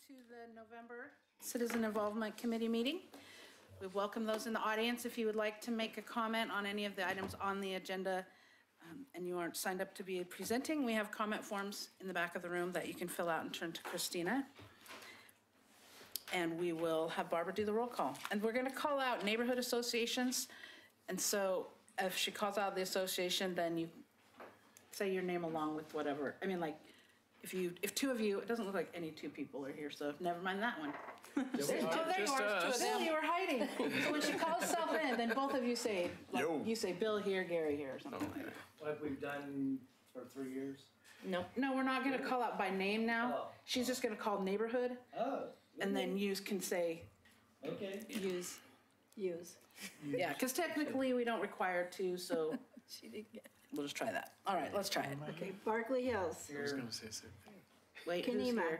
to the November Citizen Involvement Committee meeting. We welcome those in the audience. If you would like to make a comment on any of the items on the agenda and you aren't signed up to be presenting, we have comment forms in the back of the room that you can fill out and turn to Christina. And we will have Barbara do the roll call. And we're going to call out neighborhood associations. And so if she calls out the association, then you say your name along with whatever. I mean, like, if two of you, it doesn't look like any two people are here, so never mind that one. Oh, there you are. Bill, you were hiding. So when she calls herself in, then both of you say, like, you say Bill here, Gary here, or something like that. Like we've done for 3 years? No, we're not going to call out by name now. Oh. She's just going to call neighborhood. Oh. And then you can say. Okay. Use. Yeah, because technically we don't require to, so. She didn't get it. We'll just try that. All right, let's try it. Okay, Barkley Hills. I was going to say same thing. Wait, who's here?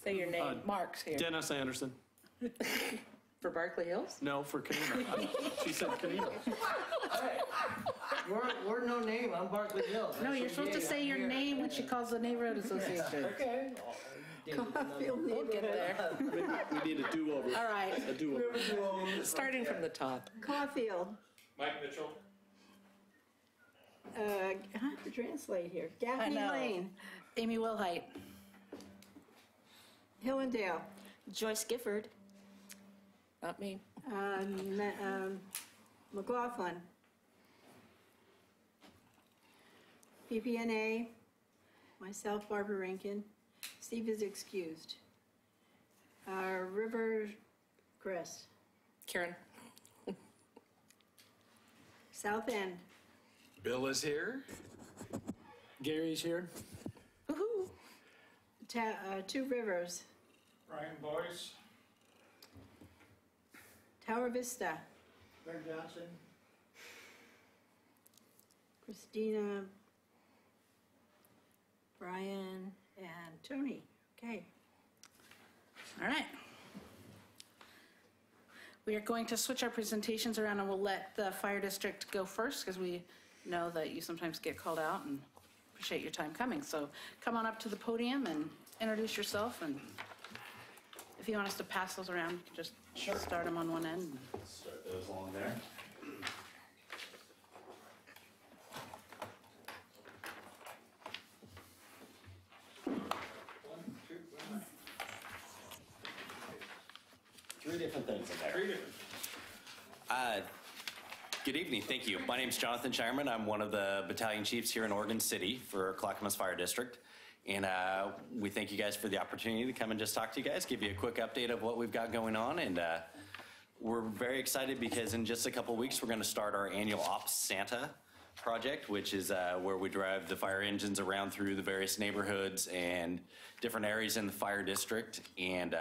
Say your name. Mark's here. Dennis Anderson. For Barkley Hills? No, for Kenema. She said Kenema. Hey, we're no name. I'm Barkley Hills. No, you're supposed to say your name when she calls the neighborhood association. Okay. We'll get there. We need a do-over. All right. A do-over. Starting from the top. Caulfield. Mike Mitchell. I have to translate here. Gaffney Lane. Amy Wilhite. Hillendale. Joyce Gifford. Not me. McLaughlin. PPNA. Myself, Barbara Rankin. Steve is excused. River Crest. Karen. South End. Bill is here. Gary's here. Woohoo. Two Rivers. Brian Boyce. Tower Vista. Greg Johnson. Christina. Brian and Tony. Okay. All right. We are going to switch our presentations around and we'll let the fire district go first because we know that you sometimes get called out and appreciate your time coming. So come on up to the podium and introduce yourself, and if you want us to pass those around, you can just start them on one end. Start those along there. Three different things in there. Three different. Good evening, thank you. My name is Jonathan Shireman. I'm one of the battalion chiefs here in Oregon City for Clackamas Fire District. And we thank you guys for the opportunity to come and just talk to you guys, give you a quick update of what we've got going on. And we're very excited because in just a couple of weeks, we're gonna start our annual Ops Santa project, which is where we drive the fire engines around through the various neighborhoods and different areas in the fire district, and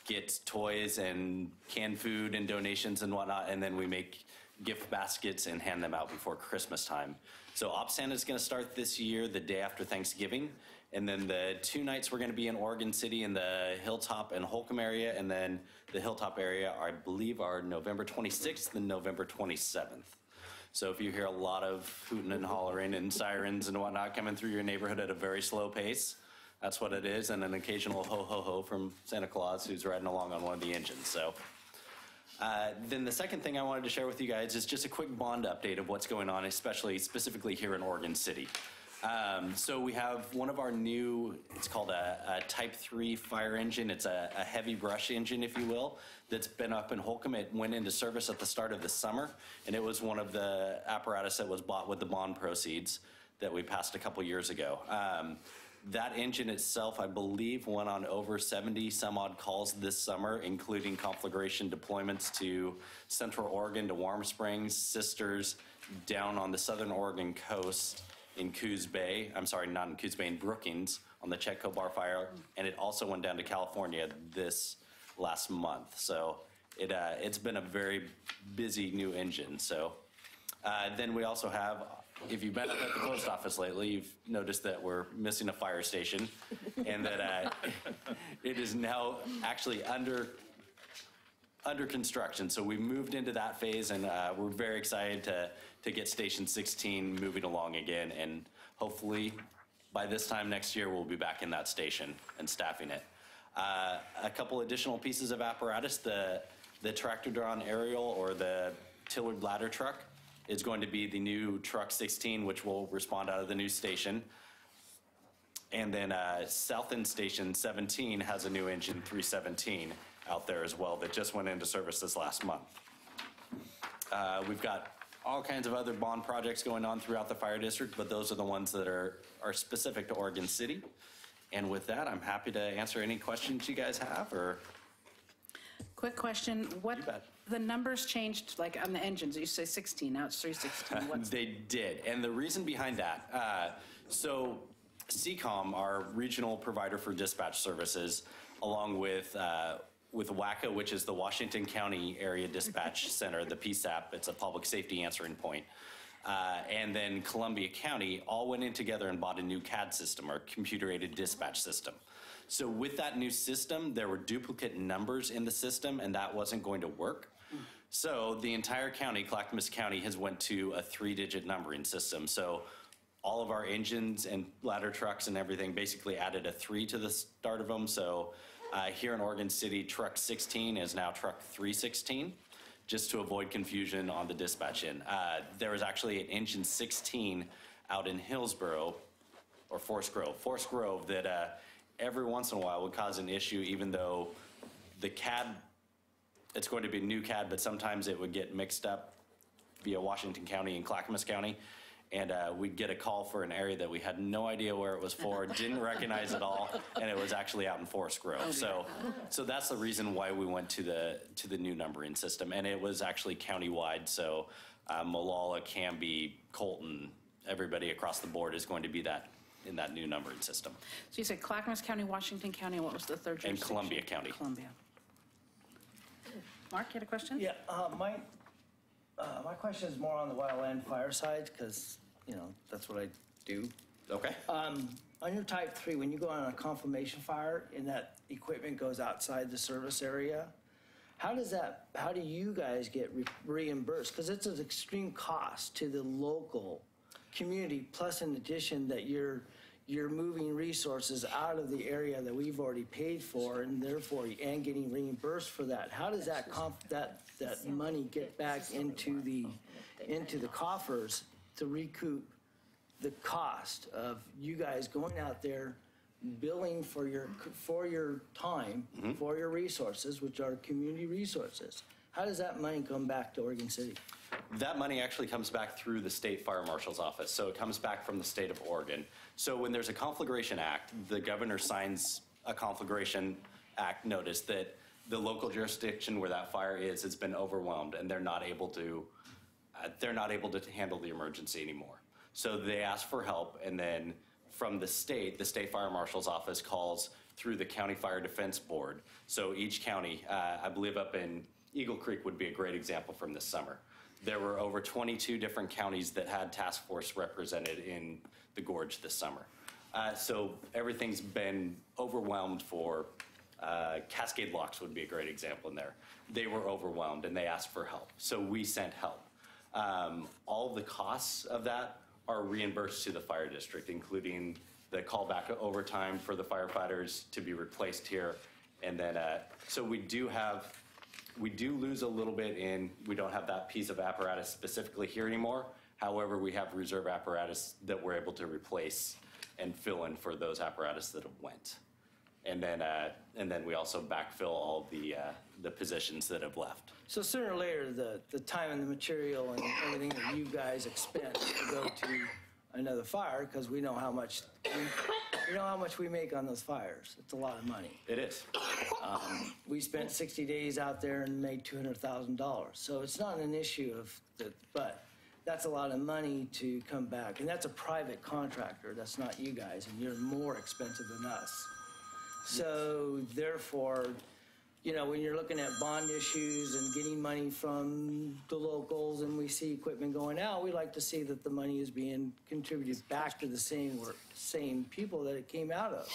get toys and canned food and donations and whatnot, and then we make gift baskets and hand them out before Christmas time. So Ops Santa is going to start this year the day after Thanksgiving, and then the 2 nights we're going to be in Oregon City in the Hilltop and Holcomb area, and then the Hilltop area, I believe, are November 26th and November 27th. So if you hear a lot of hooting and hollering and sirens and whatnot coming through your neighborhood at a very slow pace, that's what it is, and an occasional ho, ho, ho from Santa Claus who's riding along on one of the engines. So then the second thing I wanted to share with you guys is just a quick bond update of what's going on, specifically here in Oregon City. So we have one of our new, it's called a Type 3 fire engine. It's a heavy brush engine, if you will, that's been up in Holcomb. It went into service at the start of the summer, and it was one of the apparatus that was bought with the bond proceeds that we passed a couple years ago. That engine itself, I believe, went on over 70 some odd calls this summer, including conflagration deployments to Central Oregon, to Warm Springs, Sisters, down on the Southern Oregon coast in Coos Bay. I'm sorry, not in Coos Bay, in Brookings on the Chetco Bar Fire. And it also went down to California this last month. So it's been a very busy new engine. So then we also have, if you've been up at the post office lately, you've noticed that we're missing a fire station, and that it is now actually under construction. So we moved into that phase, and we're very excited to get Station 16 moving along again, and hopefully by this time next year, we'll be back in that station and staffing it. A couple additional pieces of apparatus, the tractor-drawn aerial or the tillered ladder truck is going to be the new Truck 16, which will respond out of the new station. And then South End Station 17 has a new engine 317 out there as well that just went into service this last month. We've got all kinds of other bond projects going on throughout the fire district, but those are the ones that are specific to Oregon City. And with that, I'm happy to answer any questions you guys have, or Quick question, what, bet. the numbers changed, like on the engines, you say 16, now it's 316. What's they did. And the reason behind that, so CCOM, our regional provider for dispatch services, along with WACA, which is the Washington County Area Dispatch Center, the PSAP, it's a public safety answering point, and then Columbia County all went in together and bought a new CAD system, or computer-aided dispatch system. So with that new system, there were duplicate numbers in the system, and that wasn't going to work. So the entire county, Clackamas County, has went to a 3-digit numbering system. So all of our engines and ladder trucks and everything basically added a 3 to the start of them. So here in Oregon City, Truck 16 is now Truck 316, just to avoid confusion on the dispatch end. There was actually an engine 16 out in Hillsborough, or Forest Grove, that every once in a while would cause an issue, even though the CAD, it's going to be new CAD, but sometimes it would get mixed up via Washington County and Clackamas County. And we'd get a call for an area that we had no idea where it was for, didn't recognize at all, and it was actually out in Forest Grove. So that's the reason why we went to the new numbering system, and it was actually countywide. So Molalla, Canby, Colton, everybody across the board is going to be in that new numbering system. So you said Clackamas County, Washington County, and what was the third jurisdiction? And Columbia County. Columbia. Mark, you had a question? Yeah, my question is more on the wildland fire side, because, that's what I do. Okay. On your type 3, when you go on a confirmation fire and that equipment goes outside the service area, how do you guys get reimbursed? Because it's an extreme cost to the local community, plus in addition that you're moving resources out of the area that we've already paid for, and therefore, and getting reimbursed for that. How does that money get back into the coffers to recoup the cost of you guys going out there, billing for your time, for your resources, which are community resources? How does that money come back to Oregon City? That money actually comes back through the state fire marshal's office. So it comes back from the state of Oregon. So when there's a conflagration act, the governor signs a conflagration act notice that the local jurisdiction where that fire is has been overwhelmed, and they're not able to handle the emergency anymore. So they ask for help, and then from the state fire marshal's office calls through the county fire defense board. So each county, I believe up in Eagle Creek would be a great example from this summer. There were over 22 different counties that had task force represented in the gorge this summer. So everything's been overwhelmed for, Cascade Locks would be a great example in there. They were overwhelmed and they asked for help. So we sent help. All the costs of that are reimbursed to the fire district, including the callback overtime for the firefighters to be replaced here. And then, so we do lose a little bit we don't have that piece of apparatus specifically here anymore. However, we have reserve apparatus that we're able to replace and fill in for those apparatus that have went. And then we also backfill all the positions that have left. So sooner or later, the time and the material and everything that you guys expend to go to another fire, because we know how much we make on those fires. It's a lot of money. It is. We spent 60 days out there and made $200,000. So it's not an issue but that's a lot of money to come back. And that's a private contractor. That's not you guys, and you're more expensive than us. So therefore, when you're looking at bond issues and getting money from the locals and we see equipment going out, we like to see that the money is being contributed back to the same people that it came out of.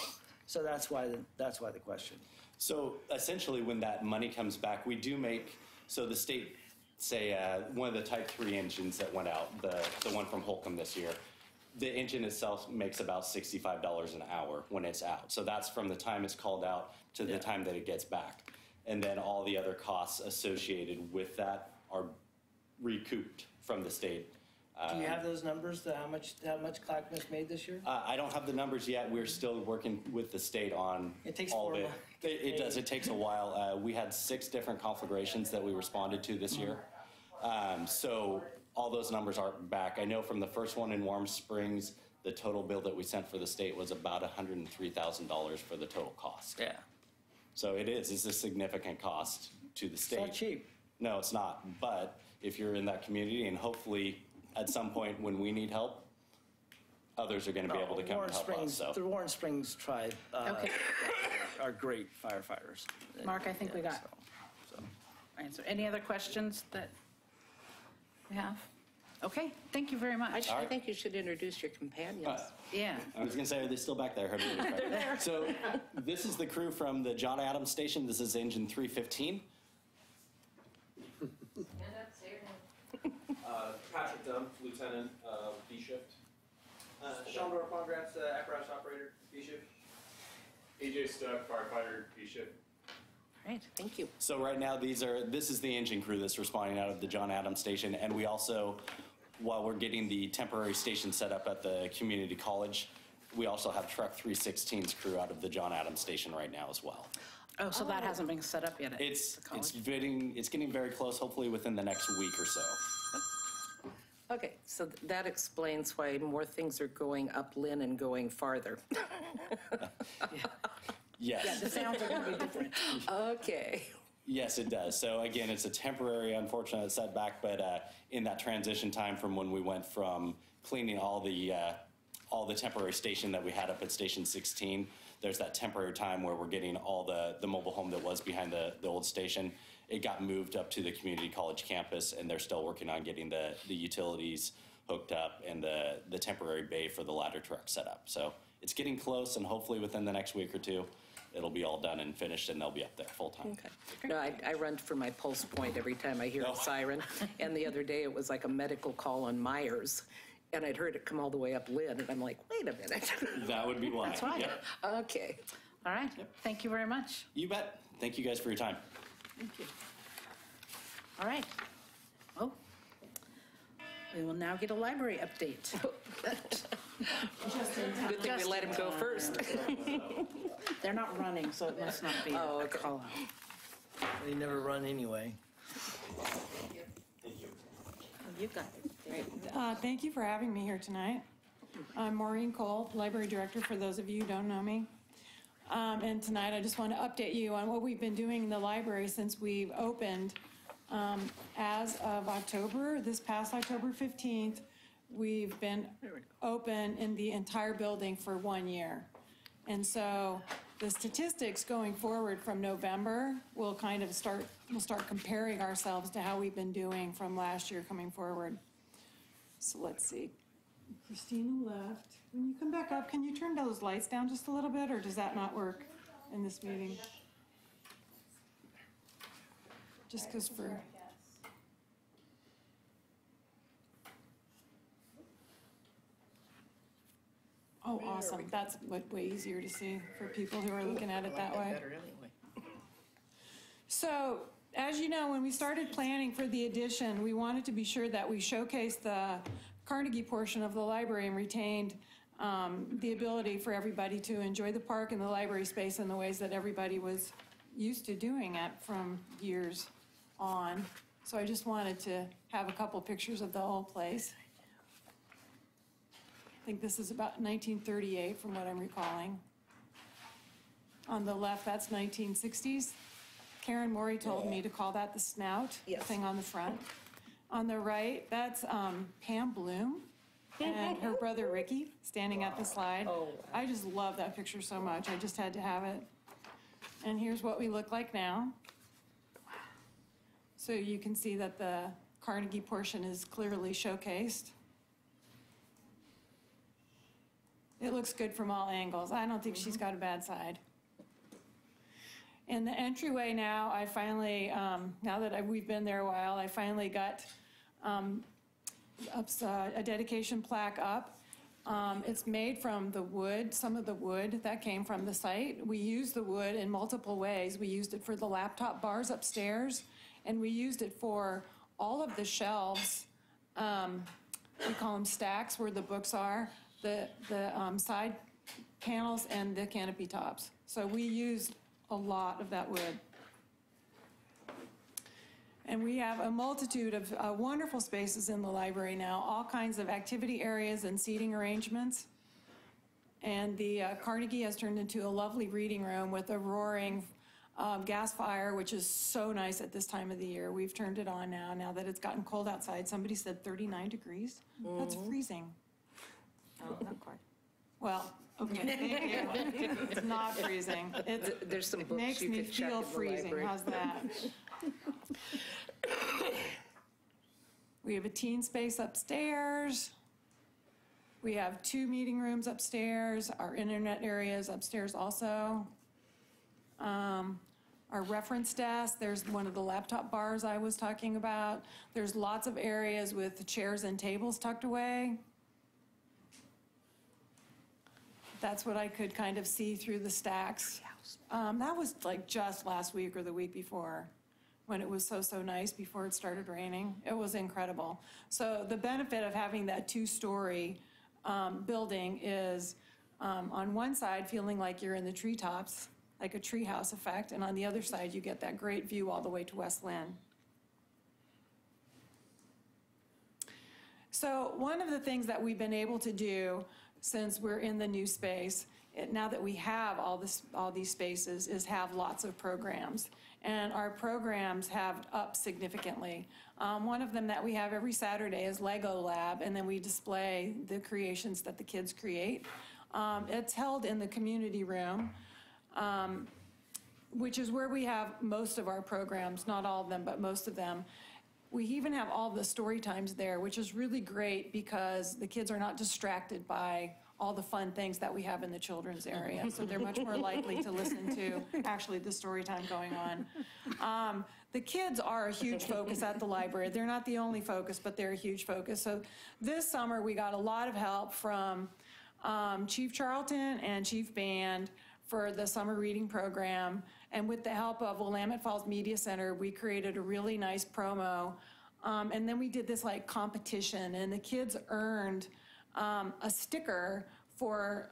So that's why the question. So essentially, when that money comes back, we do make, so the state, say one of the Type 3 engines that went out, the one from Holcomb this year, The engine itself makes about $65 an hour when it's out. So that's from the time it's called out to the time that it gets back. And then all the other costs associated with that are recouped from the state. Do you have those numbers, how much Clackamas made this year? I don't have the numbers yet. We're still working with the state on It takes all of 4 it. months. It does. It takes a while. We had 6 different conflagrations that we responded to this year. So all those numbers aren't back. I know from the first one in Warm Springs, the total bill that we sent for the state was about $103,000 for the total cost. Yeah. So it's a significant cost to the state. It's not cheap. No, it's not. But if you're in that community, and hopefully at some point when we need help, others are going to be able to come Warren and help Springs, us. So. the Warren Springs tribe Okay. are great firefighters. Mark, I think we got answer. Any other questions that we have? Okay, thank you very much. I think you should introduce your companions. Yeah. I was going to say, are they still back there? They're there. So this is the crew from the John Adams Station. This is engine 315. Patrick Dunn, Lieutenant, B shift. Shondor Pongratz, apparatus operator, B shift. AJ Stuck, firefighter, B shift. Great. Thank you. So right now, this is the engine crew that's responding out of the John Adams Station. And we also, while we're getting the temporary station set up at the community college, we also have Truck 316's crew out of the John Adams Station right now as well. Oh, so that hasn't been set up yet at It's the college? getting very close, hopefully within the next week or so. Okay, so that explains why more things are going up Lynn and going farther. Yes. The sounds are going to be different. Okay. Yes, it does. So again, it's a temporary, unfortunate setback, but in that transition time from when we went from cleaning all the temporary station that we had up at Station 16, there's that temporary time where we're getting all the mobile home that was behind the old station. It got moved up to the community college campus, and they're still working on getting the utilities hooked up and the temporary bay for the ladder truck set up. So it's getting close, and hopefully within the next week or two, it'll be all done and finished, and they'll be up there full time. Okay. No, I run for my pulse point every time I hear a siren. And the other day, it was like a medical call on Myers. And I'd heard it come all the way up Lynn, and I'm like, wait a minute. That would be why. That's why. Yep. Okay. All right. Thank you very much. You bet. Thank you guys for your time. Thank you. All right. Oh, we will now get a library update. Good thing we let him go first. They're not running, so it must not be Oh, a okay. call out. They never run anyway. You got it. Thank you for having me here tonight. I'm Maureen Cole, Library Director, for those of you who don't know me. And tonight I just want to update you on what we've been doing in the library since we've opened. As of October, this past October 15th, we've been open in the entire building for 1 year. And so the statistics going forward from November will kind of we'll start comparing ourselves to how we've been doing from last year coming forward. So let's see. Christina left. When you come back up, can you turn those lights down just a little bit, or does that not work in this meeting? Just because for... Oh, awesome. That's way easier to see for people who are looking at it that way. So, as you know, when we started planning for the addition, we wanted to be sure that we showcased the Carnegie portion of the library and retained the ability for everybody to enjoy the park and the library space in the ways that everybody was used to doing it from years on. So I just wanted to have a couple pictures of the whole place. I think this is about 1938 from what I'm recalling. On the left, that's 1960s. Karen Morey told me to call that the snout, the thing on the front. On the right, that's Pam Bloom and her brother Ricky standing at the slide. Oh. I just love that picture so much. I just had to have it. And here's what we look like now. So you can see that the Carnegie portion is clearly showcased. It looks good from all angles. I don't think she's got a bad side. In the entryway now, I finally, now that we've been there a while, I finally got a dedication plaque up. It's made from the wood, some of the wood that came from the site. We used the wood in multiple ways. We used it for the laptop bars upstairs, and we used it for all of the shelves. We call them stacks where the books are, the side panels and the canopy tops. So we used a lot of that wood. And we have a multitude of wonderful spaces in the library now, all kinds of activity areas and seating arrangements. And the Carnegie has turned into a lovely reading room with a roaring gas fire, which is so nice at this time of the year. We've turned it on now that it's gotten cold outside. Somebody said 39 degrees. That's freezing. Oh, not quite. Well, okay, thank you. It's not freezing. There's some It books makes you me could check feel in the freezing. library. How's that? We have a teen space upstairs. We have 2 meeting rooms upstairs. Our internet area is upstairs also. Our reference desk, there's one of the laptop bars I was talking about. There's lots of areas with chairs and tables tucked away. That's what I could kind of see through the stacks. That was like just last week or the week before, when it was so nice before it started raining. It was incredible. So the benefit of having that 2-story building is on one side feeling like you're in the treetops, like a treehouse effect, and on the other side you get that great view all the way to West Lynn. So one of the things that we've been able to do since we're in the new space, now that we have all these spaces, is have lots of programs. And our programs have upped significantly. One of them that we have every Saturday is Lego Lab, and then we display the creations that the kids create. It's held in the community room, which is where we have most of our programs, not all of them, but most of them. We even have all the story times there, which is really great because the kids are not distracted by all the fun things that we have in the children's area. So they're much more likely to listen to actually the story time going on. The kids are a huge focus at the library. They're not the only focus, but they're a huge focus. So this summer we got a lot of help from Chief Charlton and Chief Band for the summer reading program. And with the help of Willamette Falls Media Center, we created a really nice promo. And then we did this like competition, and the kids earned a sticker for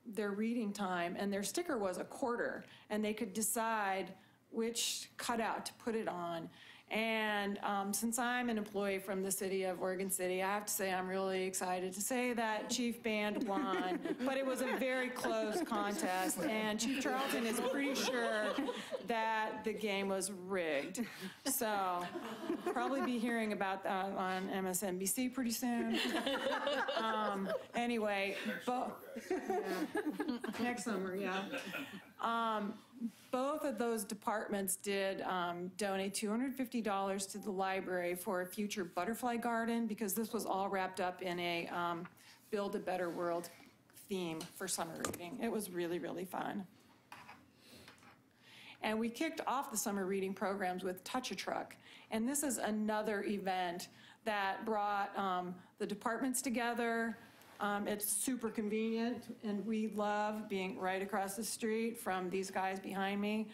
their reading time, and their sticker was a quarter, and they could decide which cutout to put it on. And since I'm an employee from the city of Oregon City, I have to say I'm really excited to say that Chief Band won, but it was a very close contest, and Chief Charlton is pretty sure that the game was rigged. So probably be hearing about that on MSNBC pretty soon. Anyway, next summer, yeah. Both of those departments did donate $250 to the library for a future butterfly garden, because this was all wrapped up in a Build a Better World theme for summer reading. It was really, really fun. And we kicked off the summer reading programs with Touch a Truck. And this is another event that brought the departments together. It's super convenient, and we love being right across the street from these guys behind me.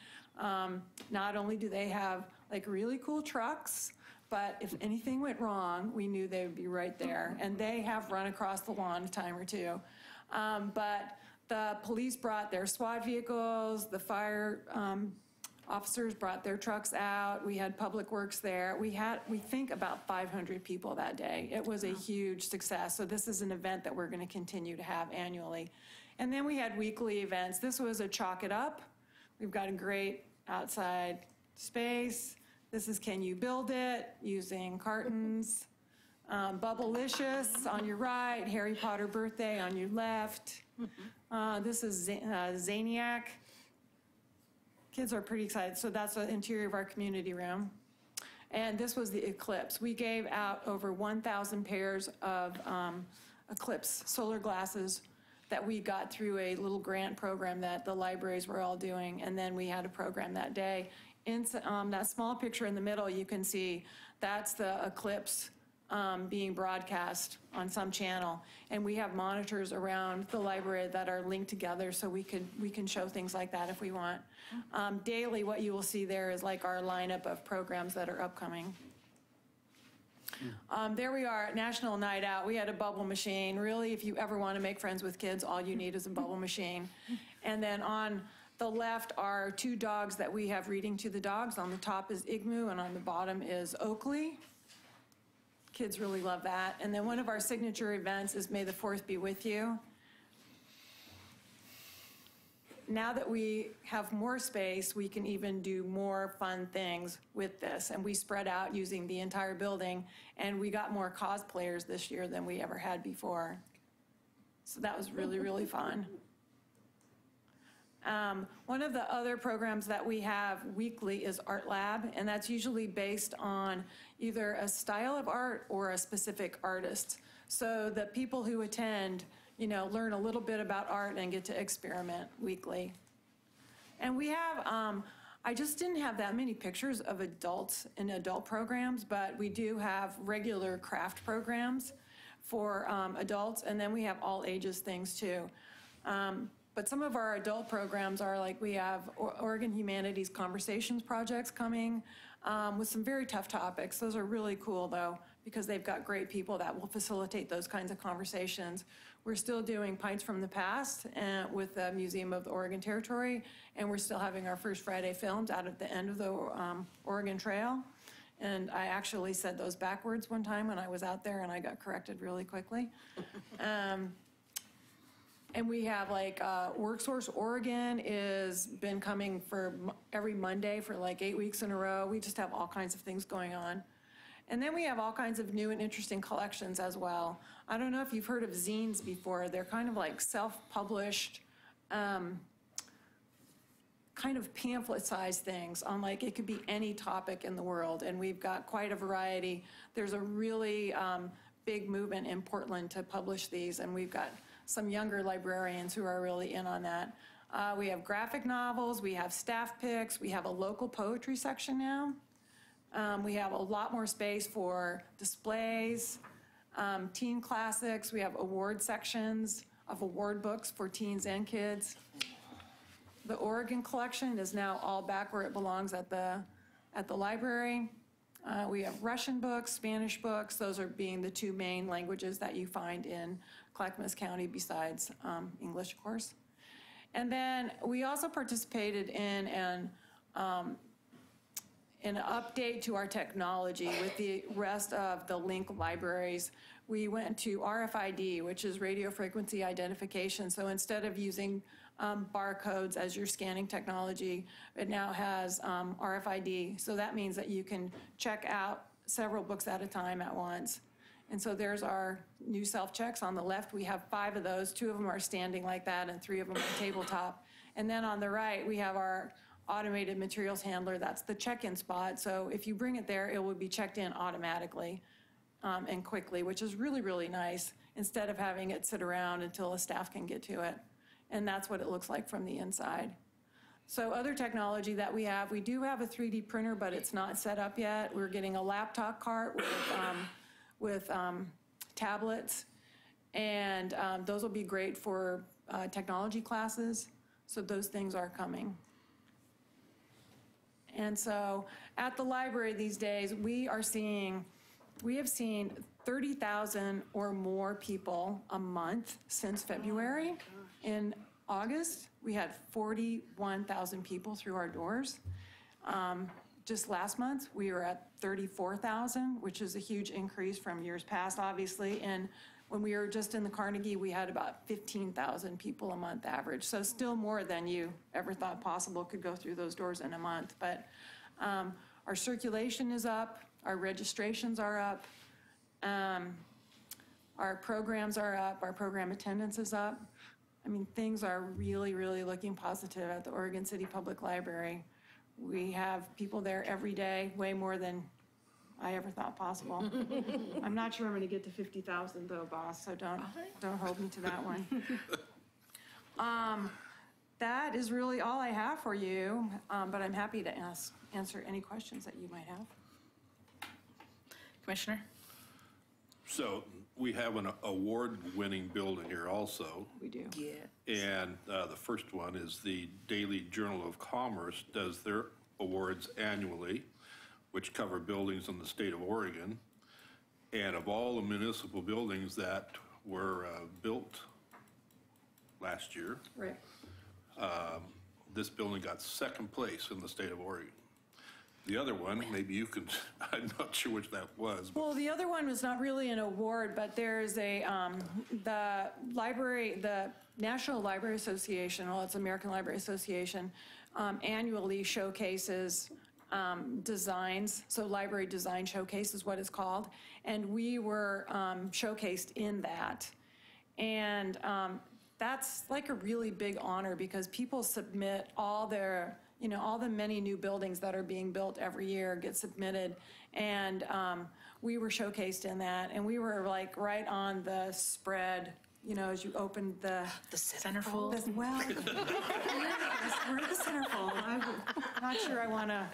Not only do they have like really cool trucks, but if anything went wrong, we knew they would be right there. And they have run across the lawn a time or two. But the police brought their SWAT vehicles, the fire officers brought their trucks out. We had Public Works there. We think about 500 people that day. It was a huge success. So this is an event that we're going to continue to have annually. And then we had weekly events. This was a Chalk It Up. We've got a great outside space. This is Can You Build It? Using cartons. Bubblicious on your right, Harry Potter Birthday on your left. This is Zaniac. Kids are pretty excited. So that's the interior of our community room. And this was the Eclipse. We gave out over 1,000 pairs of Eclipse solar glasses that we got through a little grant program that the libraries were all doing. And then we had a program that day. In that small picture in the middle, you can see that's the Eclipse being broadcast on some channel. And we have monitors around the library that are linked together so we can show things like that if we want. Daily, what you will see there is like our lineup of programs that are upcoming. There we are at National Night Out. We had a bubble machine. Really, if you ever want to make friends with kids, all you need is a bubble machine. And then on the left are 2 dogs that we have reading to the dogs. On the top is Igmu, and on the bottom is Oakley. Kids really love that. And then one of our signature events is May the 4th Be With You. Now that we have more space, we can even do more fun things with this. And we spread out using the entire building, and we got more cosplayers this year than we ever had before. So that was really, really fun. One of the other programs that we have weekly is Art Lab, and that's usually based on either a style of art or a specific artist. So the people who attend, learn a little bit about art and get to experiment weekly. And we have, I just didn't have that many pictures of adults in adult programs, but we do have regular craft programs for adults, and then we have all ages things too. But some of our adult programs are like, we have Oregon Humanities Conversations projects coming with some very tough topics. Those are really cool though, because they've got great people that will facilitate those kinds of conversations. We're still doing Pints from the Past with the Museum of the Oregon Territory, and we're still having our First Friday films out at the end of the Oregon Trail. And I actually said those backwards one time when I was out there, and I got corrected really quickly. And we have like WorkSource Oregon is been coming for every Monday for like 8 weeks in a row. We just have all kinds of things going on. And then we have all kinds of new and interesting collections as well. I don't know if you've heard of zines before. They're kind of like self-published, kind of pamphlet-sized things on like, it could be any topic in the world. And we've got quite a variety. There's a really big movement in Portland to publish these, and we've got some younger librarians who are really in on that. We have graphic novels, we have staff picks, we have a local poetry section now. We have a lot more space for displays, teen classics. We have award sections of award books for teens and kids. The Oregon collection is now all back where it belongs at the library. We have Russian books, Spanish books. Those are being the 2 main languages that you find in Clackamas County besides English, of course. And then we also participated in an update to our technology with the rest of the link libraries. We went to RFID, which is radio frequency identification. So instead of using barcodes as your scanning technology, it now has RFID. So that means that you can check out several books at a time at once. And so there's our new self-checks. On the left, we have 5 of those. 2 of them are standing like that, and 3 of them are tabletop. And then on the right, we have our automated materials handler. That's the check-in spot. So if you bring it there, it will be checked in automatically and quickly, which is really, really nice, instead of having it sit around until a staff can get to it. And that's what it looks like from the inside. So other technology that we do have a 3D printer, but it's not set up yet. We're getting a laptop cart with tablets, and those will be great for technology classes. So those things are coming. And so at the library these days, we have seen 30,000 or more people a month since February. In August, we had 41,000 people through our doors. Just last month, we were at 34,000, which is a huge increase from years past, obviously. And when we were just in the Carnegie, we had about 15,000 people a month average. So still more than you ever thought possible could go through those doors in a month. But our circulation is up, our registrations are up, our programs are up, our program attendance is up. I mean, things are really, really looking positive at the Oregon City Public Library. We have people there every day, way more than I ever thought possible. I'm not sure I'm going to get to 50,000 though, boss, so don't hold me to that one. That is really all I have for you, but I'm happy to answer any questions that you might have. Commissioner? So we have an award-winning building here also. We do. Yeah. And the first one is the Daily Journal of Commerce does their awards annually, which cover buildings in the state of Oregon. And of all the municipal buildings that were built last year, Right. this building got second place in the state of Oregon. The other one, maybe you can, I'm not sure which that was, but Well, the other one was not really an award, but there's the National Library Association, well, it's American Library Association, annually showcases designs. So Library Design Showcase is what it's called. And we were showcased in that. And that's like a really big honor because people submit all their, all the many new buildings that are being built every year get submitted. And we were showcased in that. And we were like right on the spread, as you opened the Centerfold. well, yes, we're the centerfold. I'm not sure I want to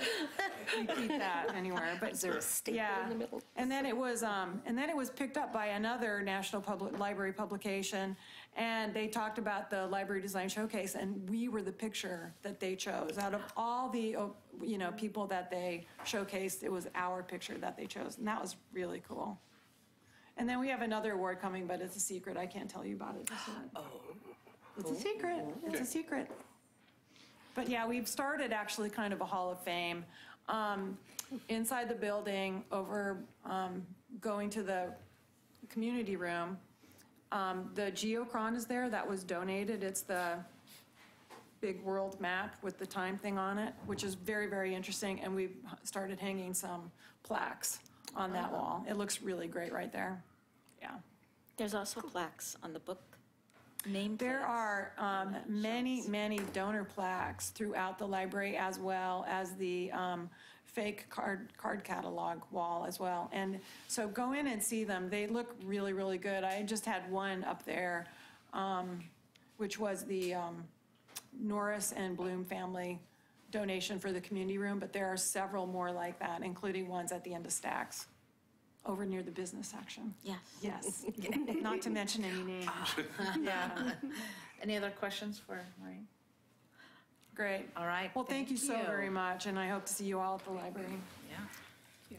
repeat that anywhere, but Is there a staple in the middle? And then it was picked up by another national public library publication, and they talked about the Library Design Showcase, and we were the picture that they chose out of all the people that they showcased. It was our picture that they chose, and that was really cool. And then we have another award coming, but it's a secret. I can't tell you about it just yet. Oh. It's a secret. It's a secret. But yeah, we've started actually kind of a Hall of Fame. Inside the building, over going to the community room, the geochron is there. That was donated. It's the big world map with the time thing on it, which is very, very interesting. And we've started hanging some plaques on that wall. It looks really great right there. Yeah. There's also plaques on the book. Name There plaques. are many donor plaques throughout the library, as well as the fake card catalog wall as well. And so go in and see them. They look really, really good. I just had one up there, which was the Norris and Bloom family donation for the community room, but there are several more like that, including ones at the end of Stacks, over near the business section. Yes. Yes, not to mention any names. Yeah. Any other questions for Maureen? Great. All right. Well, thank you so very much, and I hope to see you all at the library. Yeah.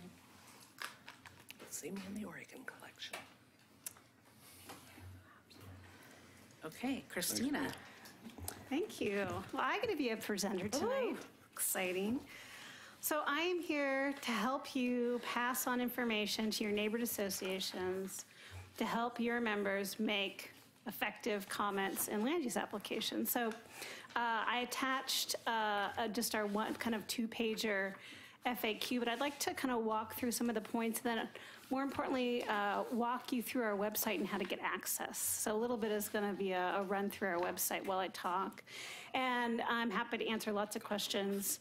See me in the Oregon collection. Okay, Christina. Thank you. Well, I get to be a presenter tonight. Exciting. So I am here to help you pass on information to your neighborhood associations to help your members make effective comments in land use applications. So I attached just our one kind of two-pager FAQ, but I'd like to kind of walk through some of the points, and then more importantly, walk you through our website and how to get access. So a little bit is going to be a run through our website while I talk. And I'm happy to answer lots of questions.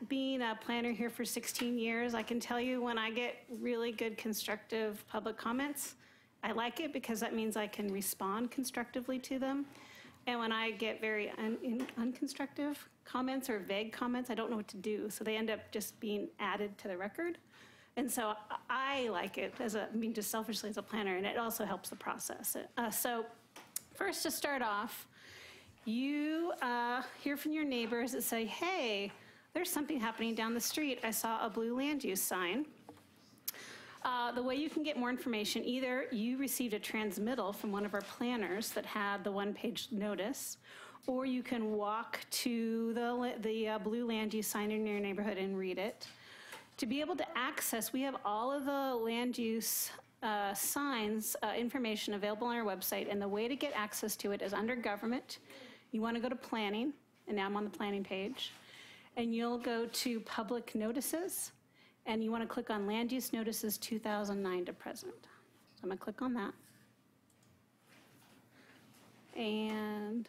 Being a planner here for 16 years, I can tell you when I get really good constructive public comments, I like it because that means I can respond constructively to them. And when I get very unconstructive comments or vague comments, I don't know what to do. So they end up just being added to the record. And so I like it just selfishly as a planner, and it also helps the process. So first, to start off, you hear from your neighbors that say, hey, there's something happening down the street. I saw a blue land use sign. The way you can get more information, either you received a transmittal from one of our planners that had the one-page notice, or you can walk to the blue land use sign in your neighborhood and read it. To be able to access, we have all of the land use signs information available on our website, and the way to get access to it is under government. You want to go to planning, and now I'm on the planning page, and you'll go to public notices, and you want to click on land use notices 2009 to present. So I'm going to click on that. And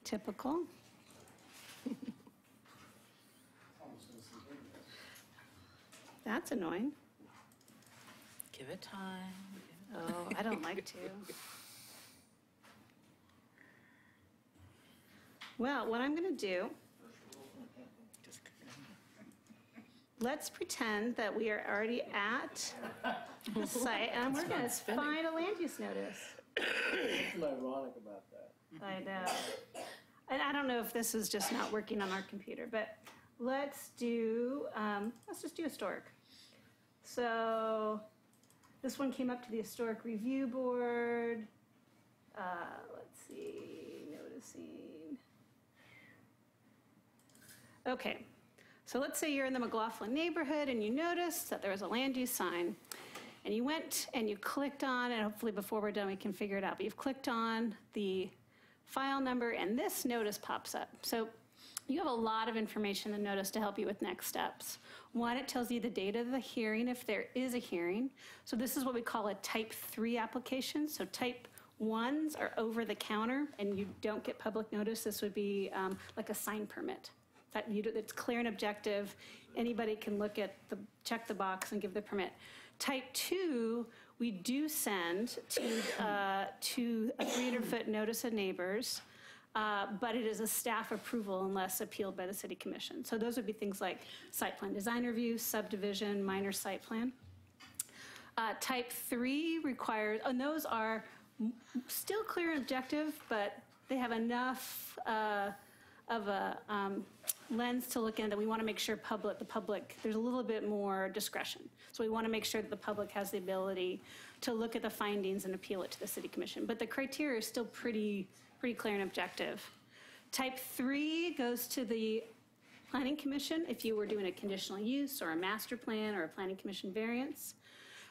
typical. That's annoying. Give it time. Oh, I don't like to. Well, what I'm going to do, let's pretend that we are already at the site, and we're going to find a land use notice. What's ironic about that? I know. And I don't know if this is just not working on our computer, but let's just do historic. So this one came up to the Historic Review Board. Let's see, noticing. Okay, so let's say you're in the McLaughlin neighborhood and you noticed that there was a land use sign. And you went and you clicked on, and hopefully before we're done we can figure it out, but you've clicked on the file number and this notice pops up. So you have a lot of information in the notice to help you with next steps. One, it tells you the date of the hearing if there is a hearing. So this is what we call a type 3 application. So type 1s are over the counter and you don't get public notice. This would be like a sign permit. It's clear and objective. Anybody can check the box and give the permit. Type 2, we do send to a 300-foot notice of neighbors, but it is a staff approval unless appealed by the city commission. So those would be things like site plan design review, subdivision, minor site plan. Type 3 requires, and those are still clear and objective, but they have enough of a lens to look in that we want to make sure the public, there's a little bit more discretion. So we want to make sure that the public has the ability to look at the findings and appeal it to the city commission. But the criteria is still pretty clear and objective. Type 3 goes to the planning commission if you were doing a conditional use or a master plan or a planning commission variance,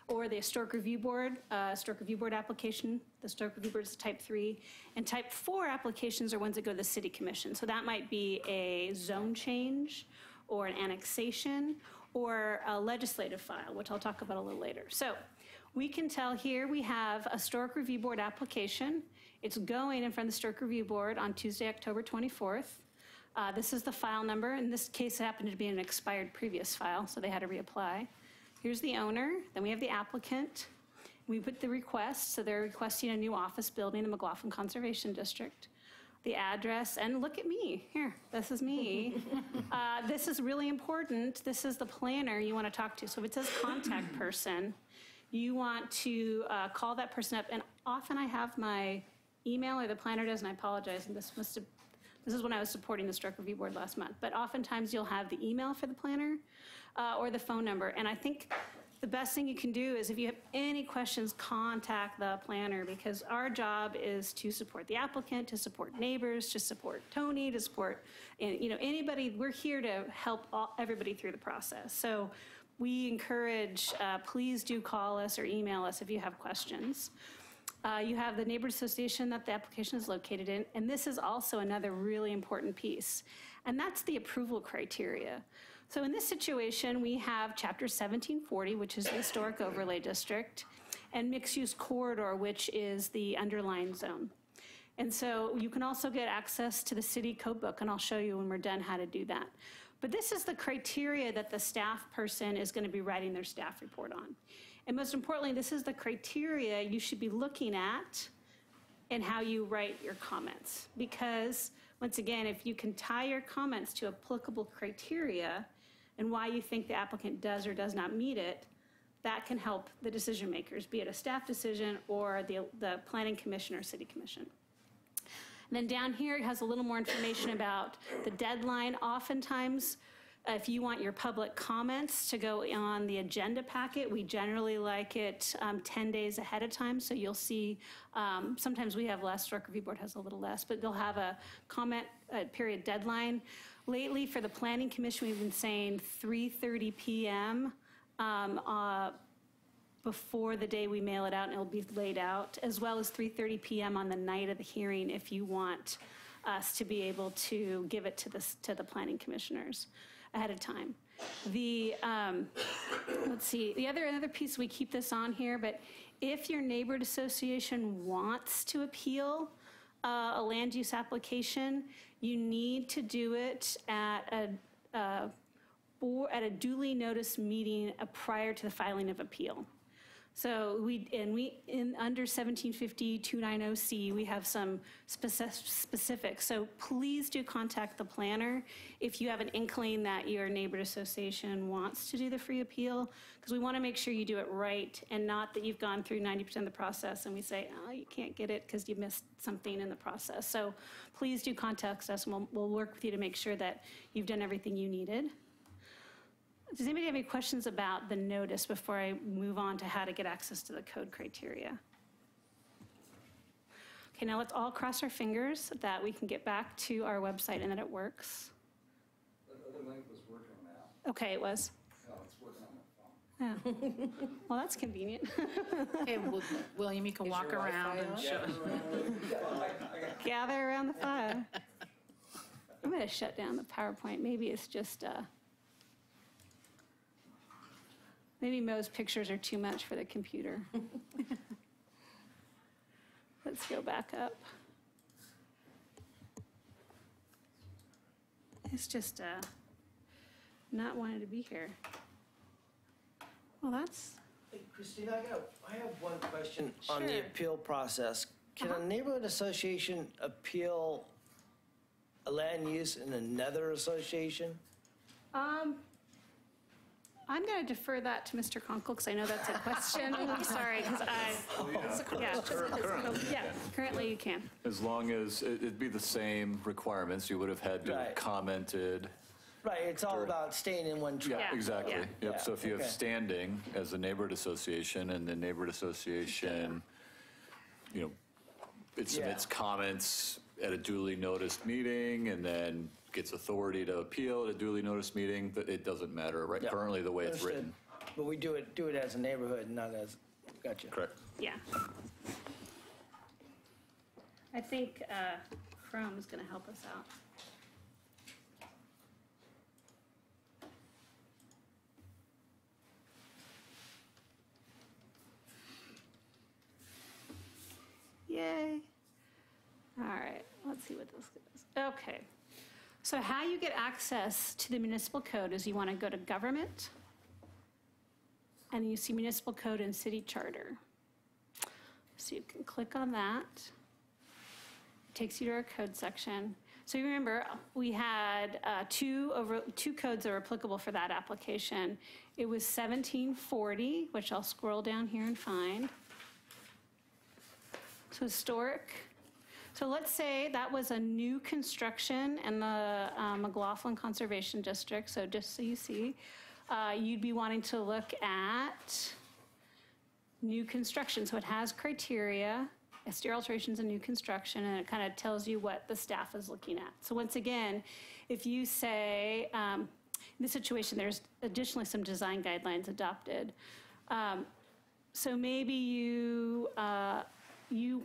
or the historic review board application. The historic review board is type 3. And type 4 applications are ones that go to the city commission. So that might be a zone change or an annexation or a legislative file, which I'll talk about a little later. So we can tell here we have a historic review board application. It's going in front of the historic review board on Tuesday, October 24th. This is the file number. In this case, it happened to be an expired previous file, so they had to reapply. Here's the owner, then we have the applicant. We put the request, so they're requesting a new office building in the McLaughlin Conservation District. The address, and look at me, here, this is me. This is really important. This is the planner you want to talk to. So if it says contact person, you want to call that person up, and often I have my email, or the planner does, and I apologize, and this is when I was supporting the Historic Review Board last month, but oftentimes you'll have the email for the planner or the phone number. And I think the best thing you can do is if you have any questions, contact the planner, because our job is to support the applicant, to support neighbors, to support Tony, to support anybody. We're here to help everybody through the process. So we encourage, please do call us or email us if you have questions. You have the neighborhood association that the application is located in, and this is also another really important piece, and that's the approval criteria. So in this situation, we have Chapter 1740, which is the Historic Overlay District, and Mixed Use Corridor, which is the underlying zone. And so you can also get access to the city code book, and I'll show you when we're done how to do that. But this is the criteria that the staff person is going to be writing their staff report on. And most importantly, this is the criteria you should be looking at in how you write your comments. Because, once again, if you can tie your comments to applicable criteria and why you think the applicant does or does not meet it, that can help the decision makers, be it a staff decision or the planning commission or city commission. And then down here, it has a little more information about the deadline. Oftentimes, if you want your public comments to go on the agenda packet, we generally like it 10 days ahead of time. So you'll see, sometimes we have less, Historic Review Board has a little less, but they'll have a comment period deadline. Lately, for the Planning Commission, we've been saying 3:30 p.m. Before the day we mail it out, and it'll be laid out, as well as 3:30 p.m. on the night of the hearing if you want us to be able to give it to the planning commissioners ahead of time. The, let's see, another piece, we keep this on here, but if your neighborhood association wants to appeal a land use application, you need to do it at a duly noticed meeting prior to the filing of appeal. So under 1750-290C, we have some specifics. So please do contact the planner if you have an inkling that your neighborhood association wants to do the free appeal, because we want to make sure you do it right and not that you've gone through 90% of the process and we say, oh, you can't get it because you missed something in the process. So please do contact us and we'll work with you to make sure that you've done everything you needed. Does anybody have any questions about the notice before I move on to how to get access to the code criteria? Okay, now let's all cross our fingers that we can get back to our website and that it works. The other link was working now. Okay, it was. No, it's working on my phone. Oh. Well, that's convenient. Hey, William, you can walk around and show. Gather around the fire. I'm going to shut down the PowerPoint. Maybe it's just, maybe Mo's pictures are too much for the computer. Let's go back up. It's just not wanting to be here. Well, that's... Hey, Christina, I have one question on the Sure. appeal process. Can a neighborhood association appeal a land use in another association? I'm going to defer that to Mr. Conkle because I know that's a question. I'm sorry, because yeah, currently you can. As long as it'd be the same requirements, you would have had to have Right. commented. Right, it's all about staying in one track. Yeah, exactly. yeah. Yep, so if you okay. have standing as a neighborhood association and the neighborhood association, you know, it submits comments at a duly noticed meeting and then gets authority to appeal at a duly noticed meeting, but it doesn't matter, right? Yeah. Currently, the way it's Understood. written. But we do it as a neighborhood, not as, gotcha. Correct. Yeah. I think Chrome is going to help us out. Yay. All right, let's see what this is. Okay. So how you get access to the municipal code is you want to go to government, and you see municipal code and city charter. So you can click on that. It takes you to our code section. So you remember, we had two codes that were applicable for that application. It was 1740, which I'll scroll down here and find. So historic. So let's say that was a new construction in the McLaughlin Conservation District. So just so you see, you'd be wanting to look at new construction. So it has criteria, exterior alterations and new construction, and it kind of tells you what the staff is looking at. So once again, if you say, in this situation, there's additionally some design guidelines adopted. So maybe you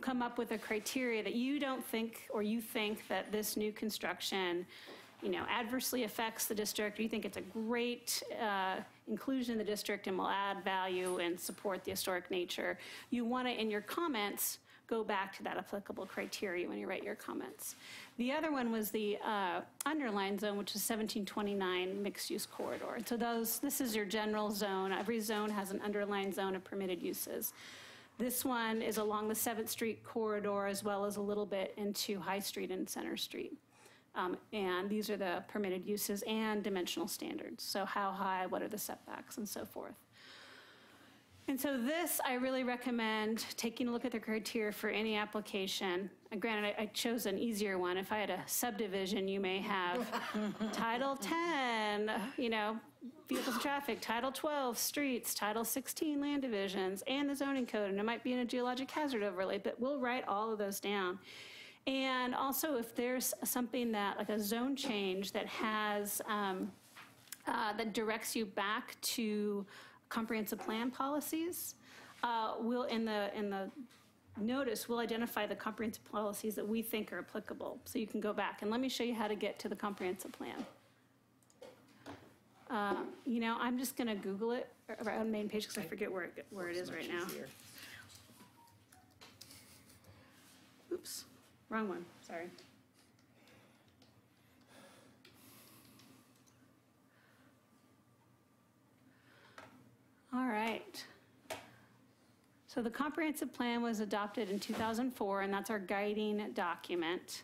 come up with a criteria that you don't think, or you think that this new construction, adversely affects the district, or you think it's a great inclusion in the district and will add value and support the historic nature. You want to, in your comments, go back to that applicable criteria when you write your comments. The other one was the underlying zone, which is 1729 mixed-use corridor. So this is your general zone. Every zone has an underlying zone of permitted uses. This one is along the 7th Street corridor as well as a little bit into High Street and Center Street. And these are the permitted uses and dimensional standards. So how high, what are the setbacks, and so forth. And so this, I really recommend taking a look at the criteria for any application. Granted, I chose an easier one. If I had a subdivision, you may have Title 10, vehicles and traffic, Title 12, streets, Title 16, land divisions, and the zoning code. And it might be in a geologic hazard overlay, but we'll write all of those down. And also, if there's something like a zone change that has, that directs you back to comprehensive plan policies, we'll, in the notice, we'll identify the comprehensive policies that we think are applicable. So you can go back. And let me show you how to get to the comprehensive plan. I'm just going to Google it right on the main page because I forget where it is right now. Oops, wrong one, sorry. All right. So the comprehensive plan was adopted in 2004, and that's our guiding document.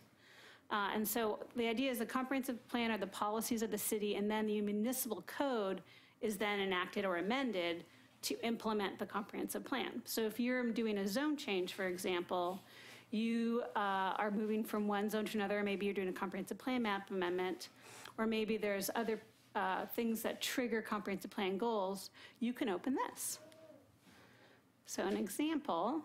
And so the idea is the comprehensive plan are the policies of the city, and then the municipal code is then enacted or amended to implement the comprehensive plan. So if you're doing a zone change, for example, you are moving from one zone to another, maybe you're doing a comprehensive plan map amendment, or maybe there's other things that trigger comprehensive plan goals, you can open this. So an example,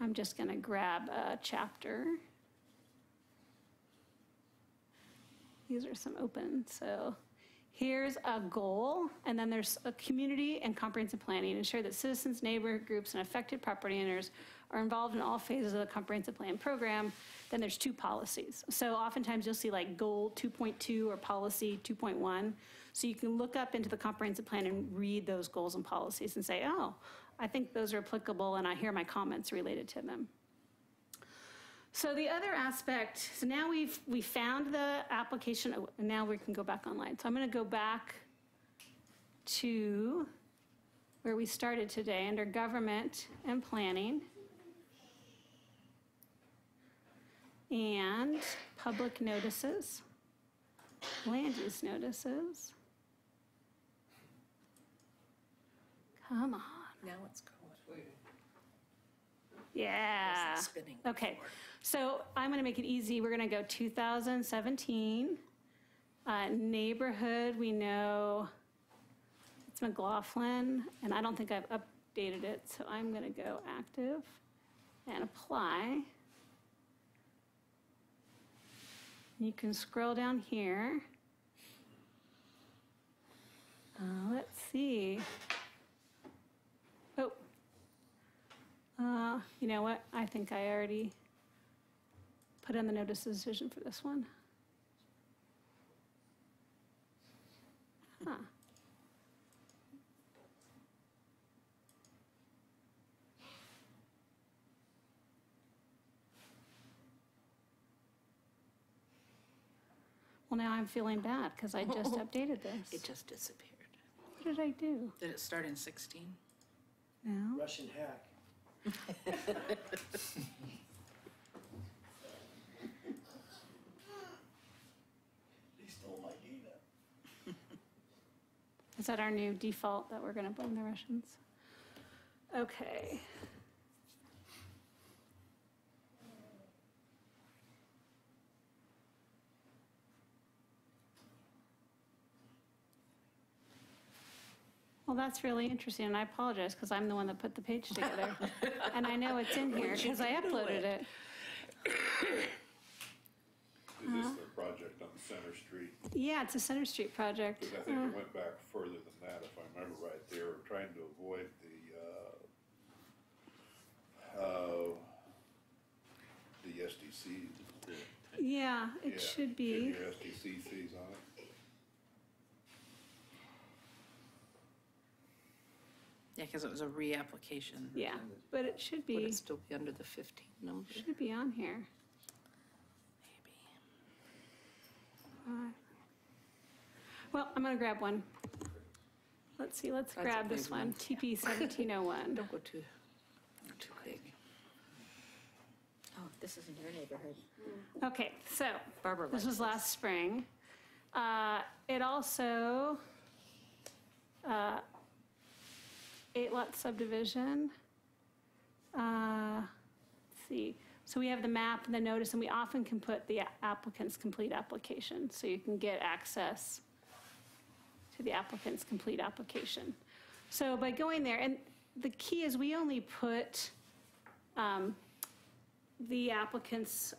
I'm just going to grab a chapter. These are some open. So here's a goal, and then there's a community and comprehensive planning. Ensure that citizens, neighborhood groups, and affected property owners are involved in all phases of the comprehensive plan program. Then there's 2 policies. So oftentimes you'll see like goal 2.2 or policy 2.1. So you can look up into the comprehensive plan and read those goals and policies and say, oh, I think those are applicable, and I hear my comments related to them. So the other aspect, so now we found the application, and now we can go back online. So I'm going to go back to where we started today under government and planning and public notices, land use notices. Come on. Now it's going. Yeah. It's spinning Okay. before. So I'm going to make it easy. We're going to go 2017. Neighborhood, we know it's McLaughlin, and I don't think I've updated it, so I'm going to go active and apply. You can scroll down here. Let's see. Oh, you know what? I think I already put in the notice of decision for this one. Huh. Well, now I'm feeling bad because I just updated this. It just disappeared. What did I do? Did it start in 16? No. Russian hack. They stole my data. Is that our new default that we're going to blame the Russians? Okay. Well, that's really interesting, and I apologize because I'm the one that put the page together. And I know it's in here because I uploaded it. Is this the project on Center Street? Yeah, it's a Center Street project. Because I think it went back further than that, if I remember right. They were trying to avoid the SDC. Yeah, it Yeah, should be. getting your SDC fees on it. Yeah, because it was a reapplication. Yeah, but it should Would be, it still be under the 15 number? should be on here. Well, I'm going to grab one. Let's see, let's That's grab okay, this one, one. TP 1701. Don't go too big. Oh, this is in your neighborhood. Okay, so Barbara this likes was last spring. It also, 8-lot subdivision. Let's see. So we have the map and the notice, and we often can put the applicant's complete application, so you can get access to the applicant's complete application. So by going there, and the key is we only put the applicant's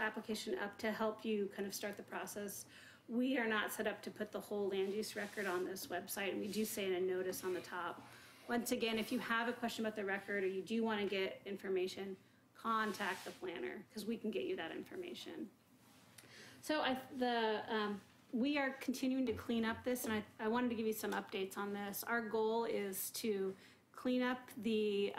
application up to help you kind of start the process. We are not set up to put the whole land use record on this website, and we do say in a notice on the top. Once again, if you have a question about the record or you do want to get information, contact the planner because we can get you that information. So we are continuing to clean up this, and I wanted to give you some updates on this. Our goal is to clean up the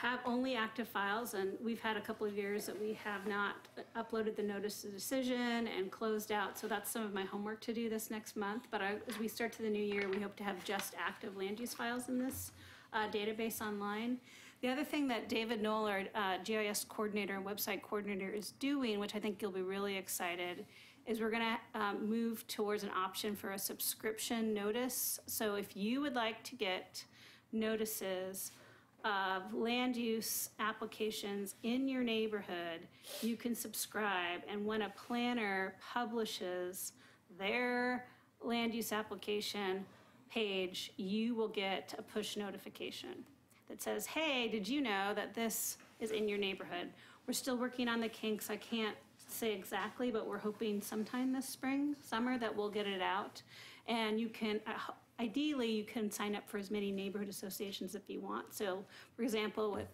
have only active files, and we've had a couple of years that we have not uploaded the notice of decision and closed out, so that's some of my homework to do this next month. But as we start to the new year, we hope to have just active land use files in this database online. The other thing that David Knoll, our GIS coordinator and website coordinator, is doing, which I think you'll be really excited, is we're gonna move towards an option for a subscription notice. So if you would like to get notices of land use applications in your neighborhood, you can subscribe, and when a planner publishes their land use application page, you will get a push notification that says, hey, did you know that this is in your neighborhood? We're still working on the kinks. I can't say exactly, but we're hoping sometime this summer that we'll get it out. And you can, ideally, you can sign up for as many neighborhood associations if you want. So, for example, with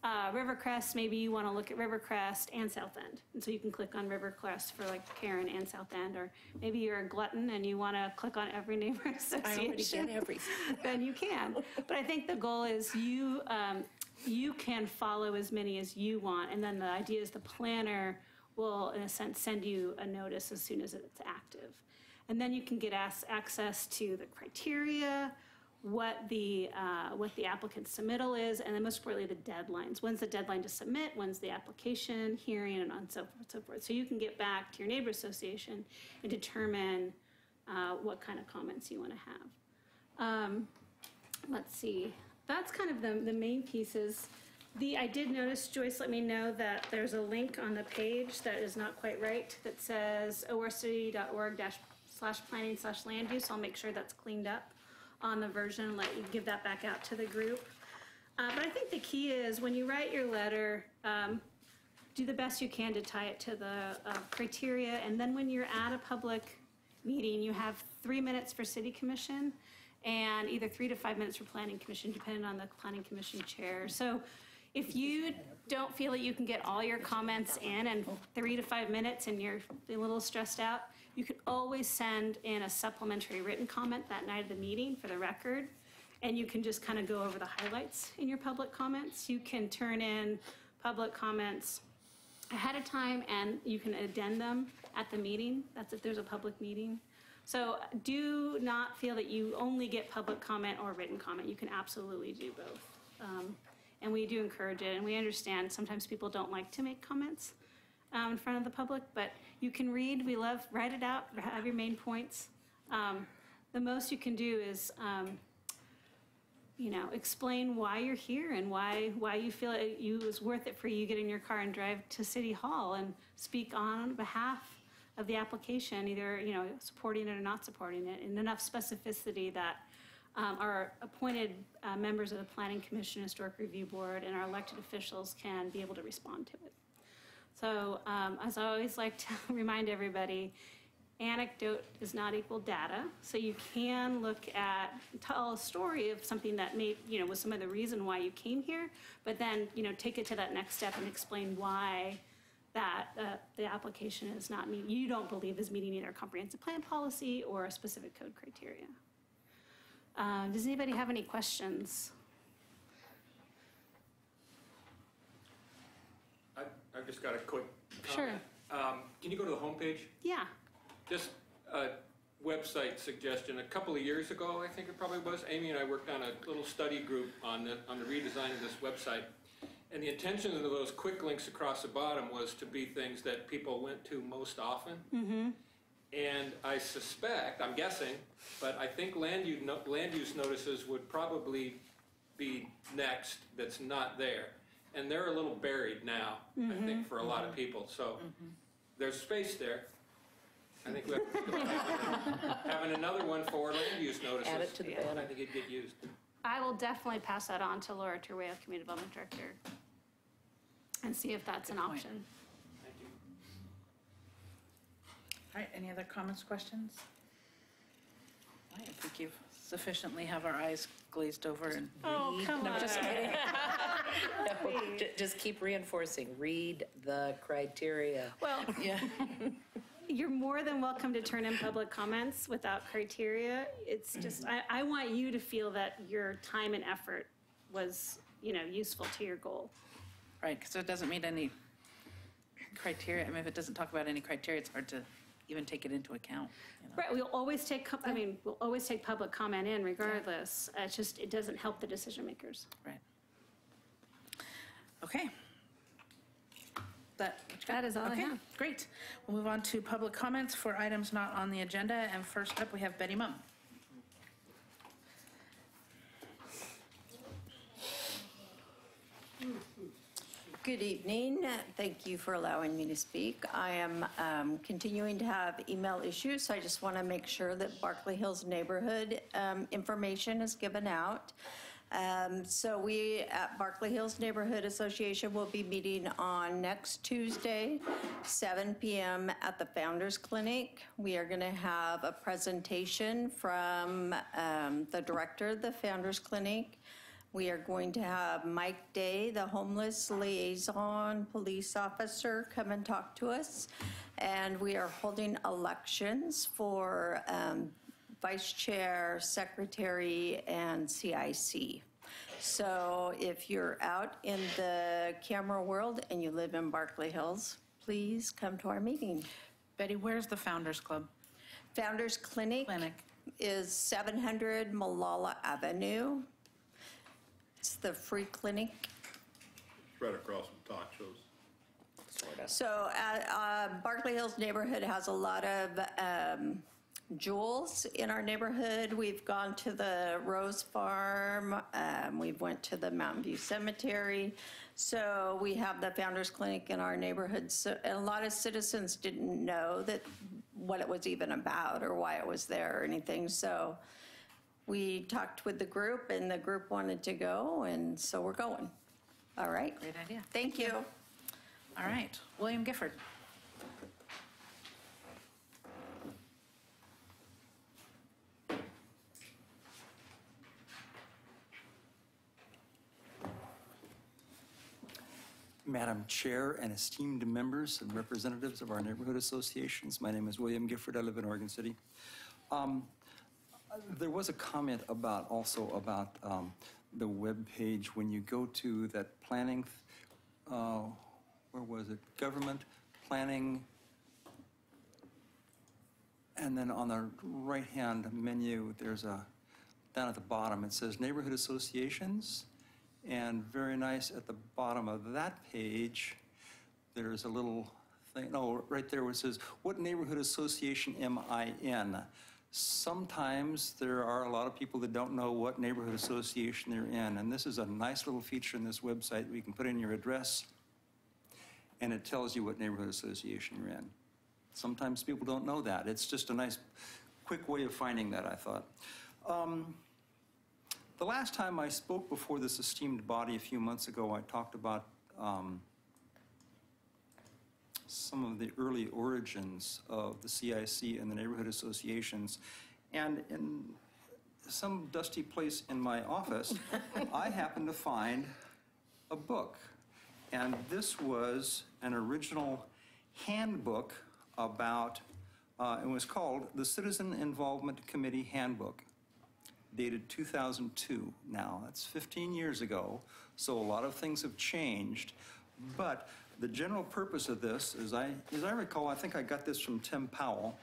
Rivercrest, maybe you want to look at Rivercrest and South End. And so you can click on Rivercrest for like Karen and South End. Or maybe you're a glutton and you want to click on every neighborhood association. I already get everything. Then you can. But I think the goal is you can follow as many as you want. And then the idea is the planner will, in a sense, send you a notice as soon as it's active. And then you can get access to the criteria, what the applicant's submittal is, and then most importantly, the deadlines. When's the deadline to submit? When's the application, hearing, and so forth, so forth. So you can get back to your neighbor association and determine what kind of comments you want to have. Let's see. That's kind of the main pieces. I did notice, Joyce let me know that there's a link on the page that is not quite right that says orcity.org/planning/land use. I'll make sure that's cleaned up on the version and let you give that back out to the group. But I think the key is when you write your letter, do the best you can to tie it to the criteria. And then when you're at a public meeting, you have 3 minutes for city commission and either 3 to 5 minutes for planning commission, depending on the planning commission chair. So if you don't feel that you can get all your comments in 3 to 5 minutes and you're a little stressed out, you can always send in a supplementary written comment that night of the meeting for the record, and you can just kind of go over the highlights in your public comments. You can turn in public comments ahead of time, and you can addend them at the meeting. That's if there's a public meeting. So do not feel that you only get public comment or written comment. You can absolutely do both. And we do encourage it, and we understand sometimes people don't like to make comments in front of the public, but you can read. We love, write it out, have your main points. The most you can do is, explain why you're here and why you feel it was worth it for you to get in your car and drive to City Hall and speak on behalf of the application, either supporting it or not supporting it, in enough specificity that our appointed members of the Planning Commission, Historic Review Board, and our elected officials can be able to respond to it. So as I always like to remind everybody, anecdote does not equal data. So you can tell a story of something that was some of the reason why you came here, but then, take it to that next step and explain why that the application is not you don't believe is meeting either a comprehensive plan policy or a specific code criteria. Does anybody have any questions? I've just got a quick comment. Sure. Can you go to the homepage? Yeah. Just a website suggestion. A couple of years ago, I think it probably was, Amy and I worked on a little study group on the redesign of this website. And the intention of those quick links across the bottom was to be things that people went to most often. Mm-hmm. And I suspect, I'm guessing, but I think land use notices would probably be next that's not there. And they're a little buried now, I think, for a lot of people. So there's space there. I think we have to think about having another one for land use notices. Add it to the banner. I think it'd get used. I will definitely pass that on to Laura Turway, Community Development Director, and see if that's an option. Thank you. All right, any other comments, questions? All right, I think you've sufficiently have our eyes glazed over and Oh, come on. Just kidding. No, just keep reinforcing, read the criteria. Well, yeah. you're more than welcome to turn in public comments without criteria. It's just, I want you to feel that your time and effort was useful to your goal. Right, because it doesn't meet any criteria. I mean, if it doesn't talk about any criteria, it's hard to even take it into account. Right, we'll always take, we'll always take public comment in regardless. It's just, it doesn't help the decision makers. Right. Okay. That is all I Okay, have. great. We'll move on to public comments for items not on the agenda. And first up, we have Betty Mum. Good evening. Thank you for allowing me to speak. I am continuing to have email issues, so I just want to make sure that Barkley Hills neighborhood information is given out. So we at Barkley Hills Neighborhood Association will be meeting on next Tuesday, 7 p.m. at the Founders Clinic. We are going to have a presentation from the director of the Founders Clinic. We are going to have Mike Day, the homeless liaison police officer, come and talk to us. And we are holding elections for vice chair, secretary, and CIC. So if you're out in the camera world and you live in Barkley Hills, please come to our meeting. Betty, where's the Founders Club? Founders Clinic is 700 Malala Avenue. It's the free clinic. Right across from talk shows. So Barkley Hills neighborhood has a lot of jewels in our neighborhood. We've gone to the Rose Farm. We've went to the Mountain View Cemetery. So we have the Founders Clinic in our neighborhood. So, and a lot of citizens didn't know what it was even about or why it was there or anything. So we talked with the group, and the group wanted to go, and so we're going. All right. Great idea. Thank you. All right. William Gifford. Madam Chair and esteemed members and representatives of our neighborhood associations, my name is William Gifford. I live in Oregon City. There was a comment also about the web page. When you go to that planning, where was it? Government planning. And then on the right-hand menu, there's down at the bottom, it says neighborhood associations. And very nice at the bottom of that page, there's a little thing, right there where it says, what neighborhood association am I in? Sometimes there are a lot of people that don't know what neighborhood association they're in, and this is a nice little feature in this website where you can put in your address, and it tells you what neighborhood association you're in. Sometimes people don't know that. It's just a nice, quick way of finding that, I thought. The last time I spoke before this esteemed body a few months ago, I talked about some of the early origins of the CIC and the neighborhood associations. And in some dusty place in my office, I happened to find a book. And this was an original handbook about, it was called the Citizen Involvement Committee Handbook, dated 2002 now. That's 15 years ago, so a lot of things have changed. But the general purpose of this, as I recall, I think I got this from Tim Powell,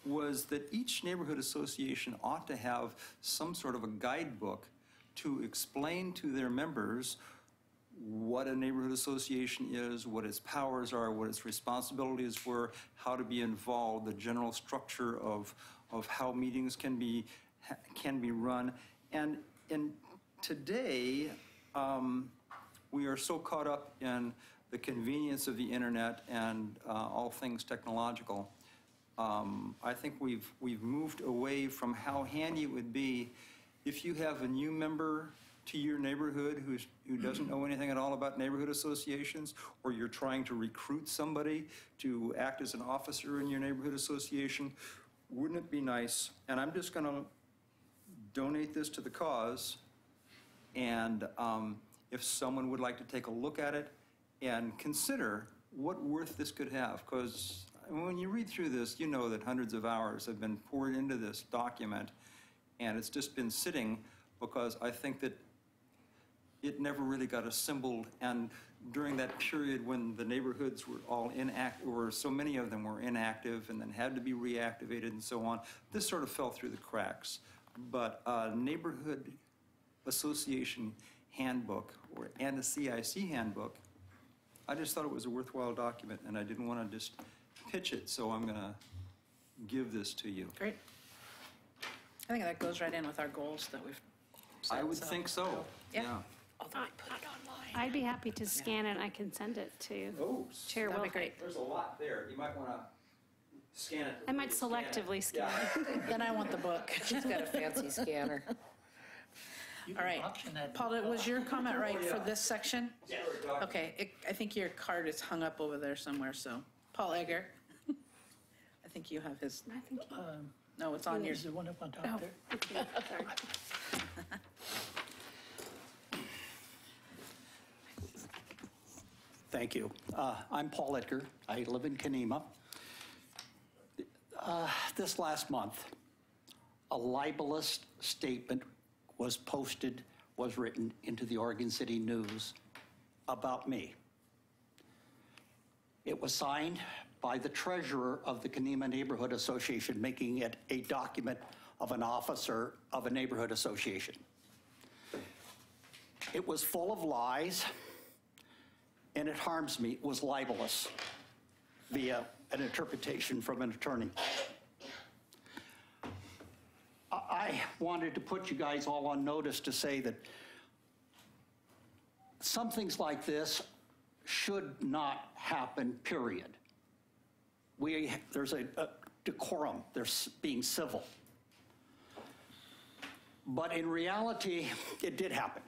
was that each neighborhood association ought to have some sort of a guidebook to explain to their members what a neighborhood association is, what its powers are, what its responsibilities were, how to be involved, the general structure of how meetings can be run. And today, we are so caught up in the convenience of the internet and all things technological. I think we've moved away from how handy it would be if you have a new member to your neighborhood who doesn't know anything at all about neighborhood associations, or you're trying to recruit somebody to act as an officer in your neighborhood association. Wouldn't it be nice? And I'm just going to donate this to the cause, and if someone would like to take a look at it and consider what worth this could have, because when you read through this, you know that hundreds of hours have been poured into this document, and it's just been sitting because I think that it never really got assembled. And during that period when the neighborhoods were all inactive, or so many of them were inactive and then had to be reactivated and so on, this sort of fell through the cracks. But neighborhood association handbook and a CIC handbook, I just thought it was a worthwhile document, and I didn't want to just pitch it, so I'm going to give this to you. Great. I think that goes right in with our goals that we've set. I would think so. Yeah. Although I put it online. I'd be happy to scan it. I can send it to Chair That'd be Wilhite. great. There's a lot there. You might want to scan it. I might selectively scan it. Then I want the book. She's got a fancy scanner. All right. Paul, was your comment right for this section? Yeah. Okay, I think your card is hung up over there somewhere, so. Paul Egger. I think you have his, no, it's on yours. Is the one up on top Oh, there? okay, sorry. Thank you. I'm Paul Edgar. I live in Kenema. This last month, a libelous statement was written into the Oregon City News about me. It was signed by the treasurer of the Kenema Neighborhood Association, making it a document of an officer of a neighborhood association. It was full of lies, and it harms me. It was libelous via an interpretation from an attorney. I wanted to put you guys all on notice to say that some things like this should not happen, period. There's a decorum, there's being civil. But in reality, it did happen.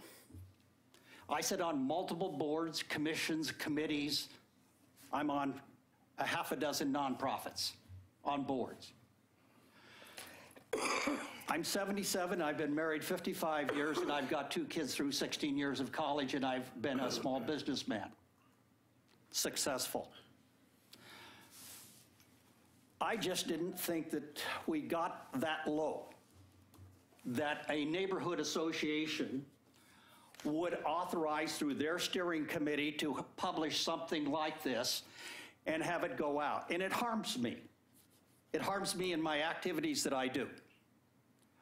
I sit on multiple boards, commissions, committees. I'm on a half a dozen nonprofits on boards. I'm 77, I've been married 55 years, and I've got 2 kids through 16 years of college, and I've been a small businessman. Successful. I just didn't think that we got that low, that a neighborhood association would authorize through their steering committee to publish something like this and have it go out. And it harms me. It harms me in my activities that I do.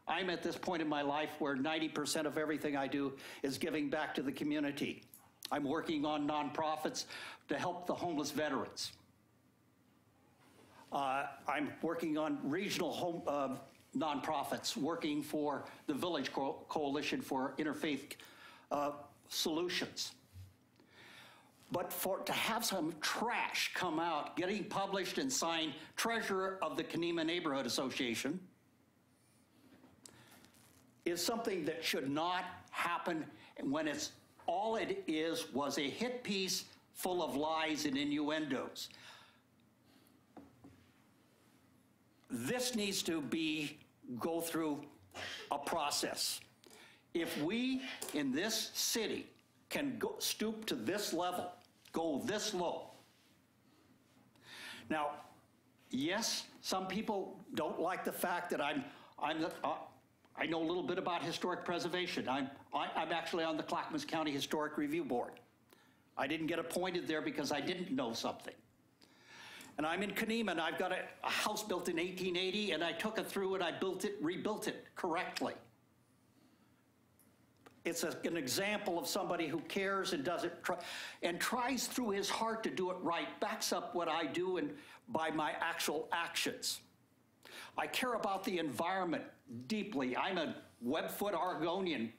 I'm at this point in my life where 90% of everything I do is giving back to the community. I'm working on nonprofits to help the homeless veterans. I'm working on regional nonprofits, working for the Village Coalition for Interfaith Solutions. But to have some trash come out, getting published and signed, treasurer of the Kenema Neighborhood Association, is something that should not happen when all it was a hit piece full of lies and innuendos. This needs to go through a process. If we in this city can stoop to this level, go this low. Now, yes, some people don't like the fact that I know a little bit about historic preservation. I'm actually on the Clackamas County Historic Review Board. I didn't get appointed there because I didn't know something. And I'm in Kenema, and I've got a house built in 1880, and I took it through and I rebuilt it correctly. It's an example of somebody who cares and does it, and tries through his heart to do it right, backs up what I do and by my actual actions. I care about the environment deeply. I'm a Webfoot Oregonian,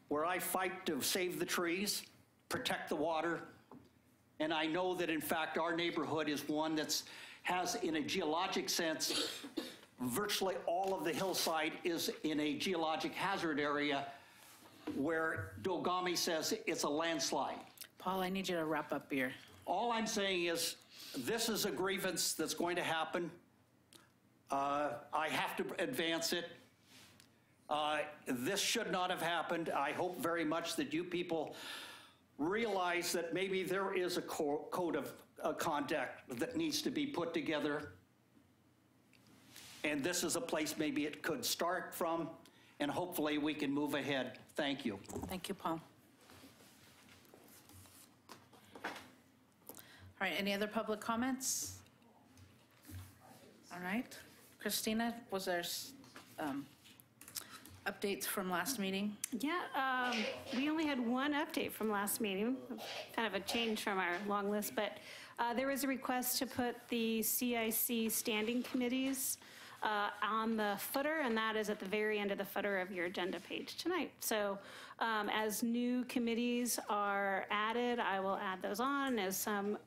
where I fight to save the trees, protect the water, and I know that in fact our neighborhood is one that has, in a geologic sense, virtually all of the hillside is in a geologic hazard area where Dogami says it's a landslide. Paul, I need you to wrap up here. All I'm saying is this is a grievance that's going to happen. I have to advance it. This should not have happened. I hope very much that you people realize that maybe there is a code of conduct that needs to be put together. And this is a place maybe it could start from, and hopefully we can move ahead. Thank you. Thank you, Paul. All right, any other public comments? All right. Christina, was there updates from last meeting? Yeah, we only had one update from last meeting, kind of a change from our long list, but there was a request to put the CIC standing committees on the footer, and that is at the very end of the footer of your agenda page tonight. So as new committees are added, I will add those on. As some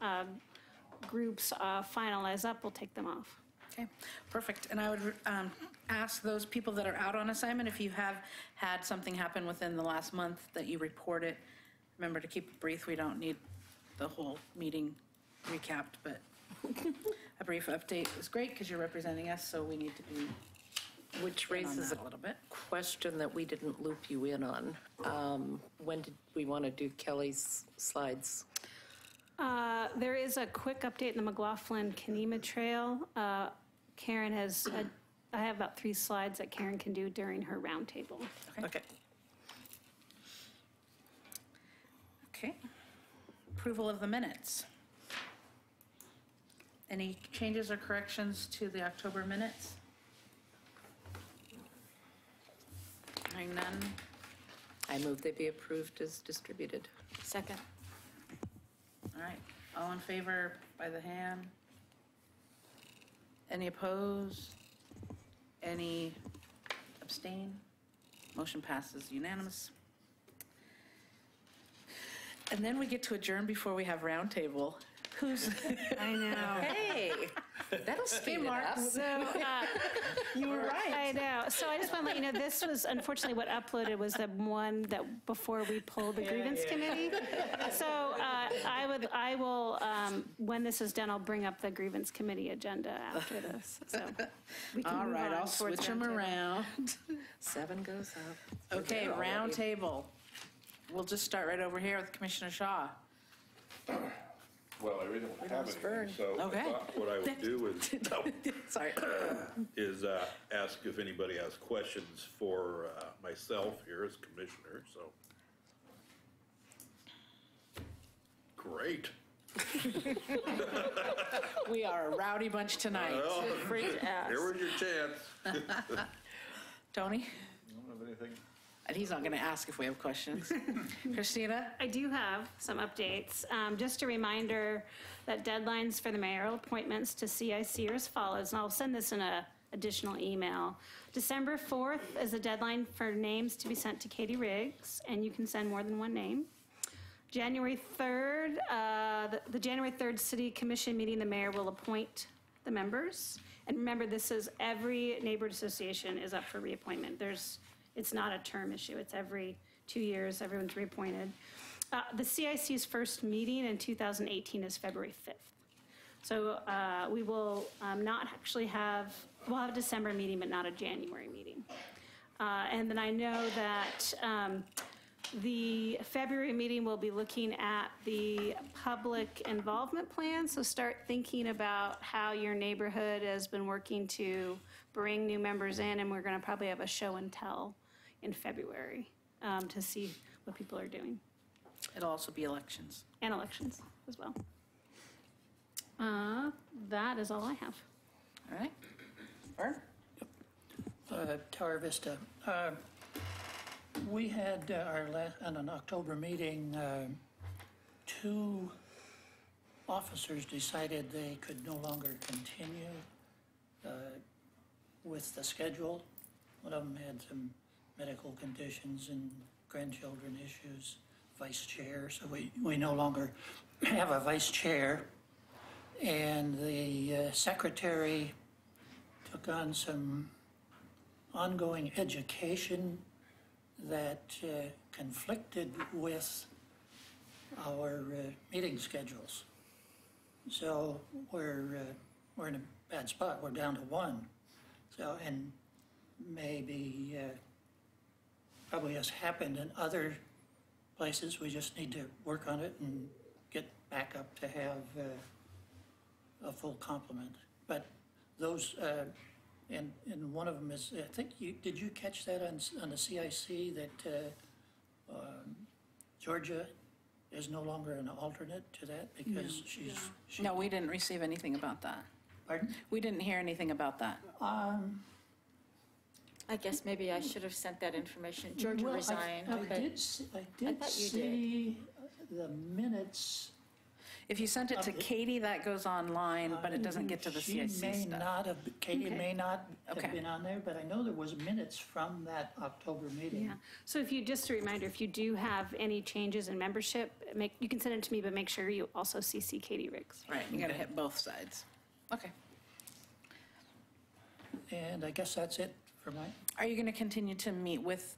groups finalize up, we'll take them off. Okay, perfect. And I would ask those people that are out on assignment, if you have had something happen within the last month, that you report it. Remember to keep it brief. We don't need the whole meeting recapped, but a brief update is great because you're representing us, so we need to be Which in on raises that a a little bit. question that we didn't loop you in on. When did we want to do Kelly's slides? There is a quick update in the McLaughlin-Kenema Trail. Karen has, I have about 3 slides that Karen can do during her roundtable. Okay. Okay. Approval of the minutes. Any changes or corrections to the October minutes? Hearing none. I move they be approved as distributed. Second. All right, all in favor by the hand? Any opposed? Any abstain? Motion passes unanimous. And then we get to adjourn before we have roundtable. Who's? I know. Hey, that'll speed it Mark. up. So, You were right. I know. So I just want to let you know, this was unfortunately what uploaded was the one that before we pulled the grievance committee. So I will, when this is done, I'll bring up the grievance committee agenda after this. So we can All move right, on I'll towards switch them roundtable. around. 7 goes up. Okay, roundtable. We'll just start right over here with Commissioner Shaw. Well, I really don't have lost Vern. anything, so I Okay. thought what I would do Sorry. is ask if anybody has questions for myself here as commissioner, so. Great. We are a rowdy bunch tonight. Well, Freak ass. Here was your chance. Tony? I don't have anything. And he's not going to ask if we have questions. Christina? I do have some updates. Just a reminder that deadlines for the mayoral appointments to CIC are as follows, and I'll send this in an additional email. December 4th is the deadline for names to be sent to Katie Riggs, and you can send more than one name. January 3rd, the January 3rd City Commission meeting, the mayor will appoint the members. And remember, this is every neighborhood association is up for reappointment. It's not a term issue. It's every 2 years, everyone's reappointed. The CIC's first meeting in 2018 is February 5th. So we will not actually we'll have a December meeting, but not a January meeting. And then I know that the February meeting will be looking at the public involvement plan. So start thinking about how your neighborhood has been working to bring new members in, and we're going to probably have a show and tell in February to see what people are doing. It'll also be elections. And elections as well. That is all I have. All right. Vern? Tower Vista. We had on an October meeting, 2 officers decided they could no longer continue with the schedule. One of them had some medical conditions and grandchildren issues, vice chair, so we no longer have a vice chair. And the secretary took on some ongoing education that conflicted with our meeting schedules. So we're in a bad spot. We're down to 1. So, and maybe probably has happened in other places. We just need to work on it and get back up to have a full complement. But those And one of them is, I think did you catch that on the CIC that Georgia is no longer an alternate to that because she. No, we didn't receive anything about that. Pardon? We didn't hear anything about that. I guess maybe I should have sent that information. Georgia Well, resigned. I Okay. did thought you see the minutes. If you sent it to Katie, that goes online, but it doesn't get to the CIC She may stuff. not have, Katie Okay. may not have Okay. been on there, but I know there was minutes from that October meeting. Yeah. So if you, just a reminder, if you do have any changes in membership, you can send it to me, but make sure you also CC Katie Riggs. Right, you gotta hit both sides. Okay. And I guess that's it for my, Are you gonna continue to meet with,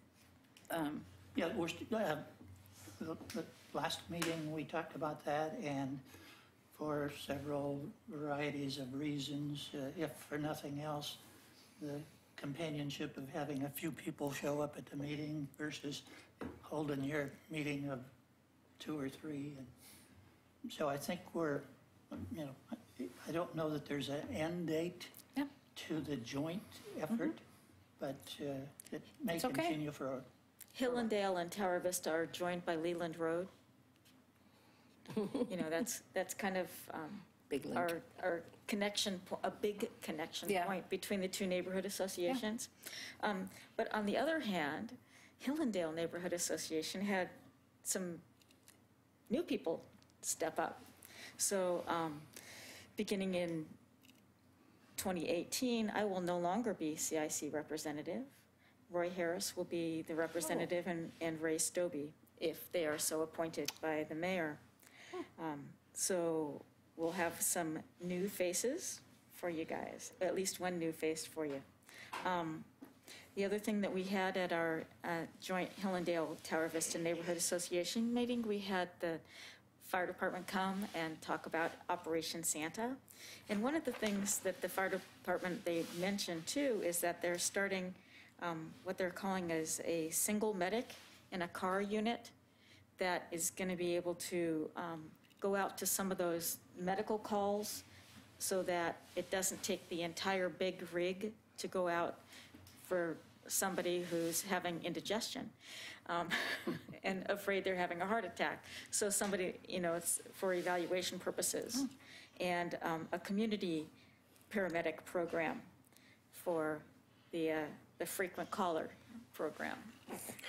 yeah, the last meeting, we talked about that, and for several varieties of reasons, if for nothing else, the companionship of having a few people show up at the meeting versus holding your meeting of 2 or 3. And so I think we're, I don't know that there's an end date to the joint effort, but it may It's okay. continue for Hillendale and Tower Vista are joined by Leland Road. That's kind of Big link. our connection, a big connection point between the two neighborhood associations. But on the other hand, Hillendale Neighborhood Association had some new people step up. So beginning in 2018, I will no longer be CIC representative. Roy Harris will be the representative and Ray Stobie, if they are so appointed by the mayor. So we'll have some new faces for you guys, at least one new face for you. The other thing that we had at our joint Hillendale Tower Vista Neighborhood Association meeting, we had the fire department come and talk about Operation Santa. And one of the things that the fire department, they mentioned too, is that they're starting what they're calling as a single medic in a car unit that is going to be able to go out to some of those medical calls so that it doesn't take the entire big rig to go out for somebody who's having indigestion and afraid they're having a heart attack. So somebody, it's for evaluation purposes. And a community paramedic program for the frequent caller program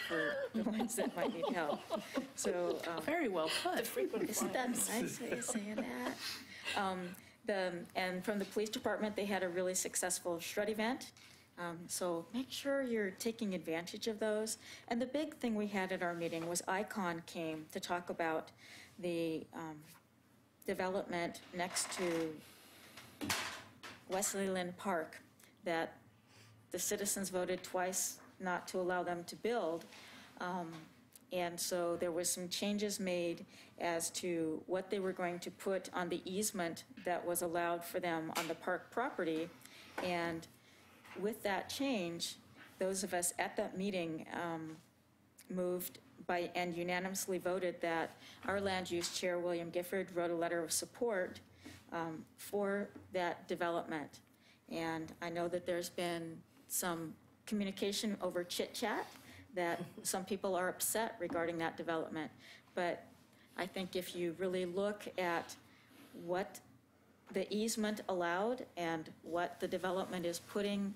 for the ones that might need help. So very well put. Isn't that nice way of saying that? And from the police department, they had a really successful shred event. So make sure you're taking advantage of those. And the big thing we had at our meeting was ICON came to talk about the development next to Wesley Lynn Park that the citizens voted twice not to allow them to build. And so there was some changes made as to what they were going to put on the easement that was allowed for them on the park property. And with that change, those of us at that meeting moved by and unanimously voted that our land use chair, William Gifford, wrote a letter of support for that development. And I know that there's been some communication over chit-chat that some people are upset regarding that development. But I think if you really look at what the easement allowed and what the development is putting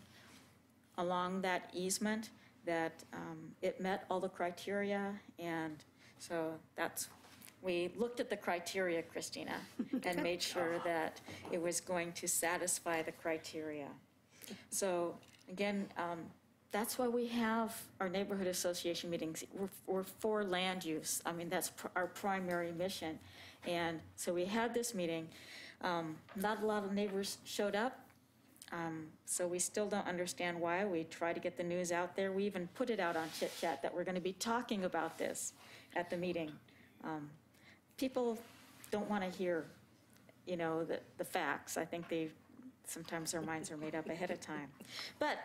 along that easement, that it met all the criteria. And so we looked at the criteria, Christina, and made sure that it was going to satisfy the criteria. So again, that's why we have our neighborhood association meetings. We're for land use. I mean, that's our primary mission. And so we had this meeting. Not a lot of neighbors showed up. So we still don't understand why. We try to get the news out there. We even put it out on Chit Chat that we're going to be talking about this at the meeting. People don't want to hear, the facts. I think sometimes their minds are made up ahead of time. But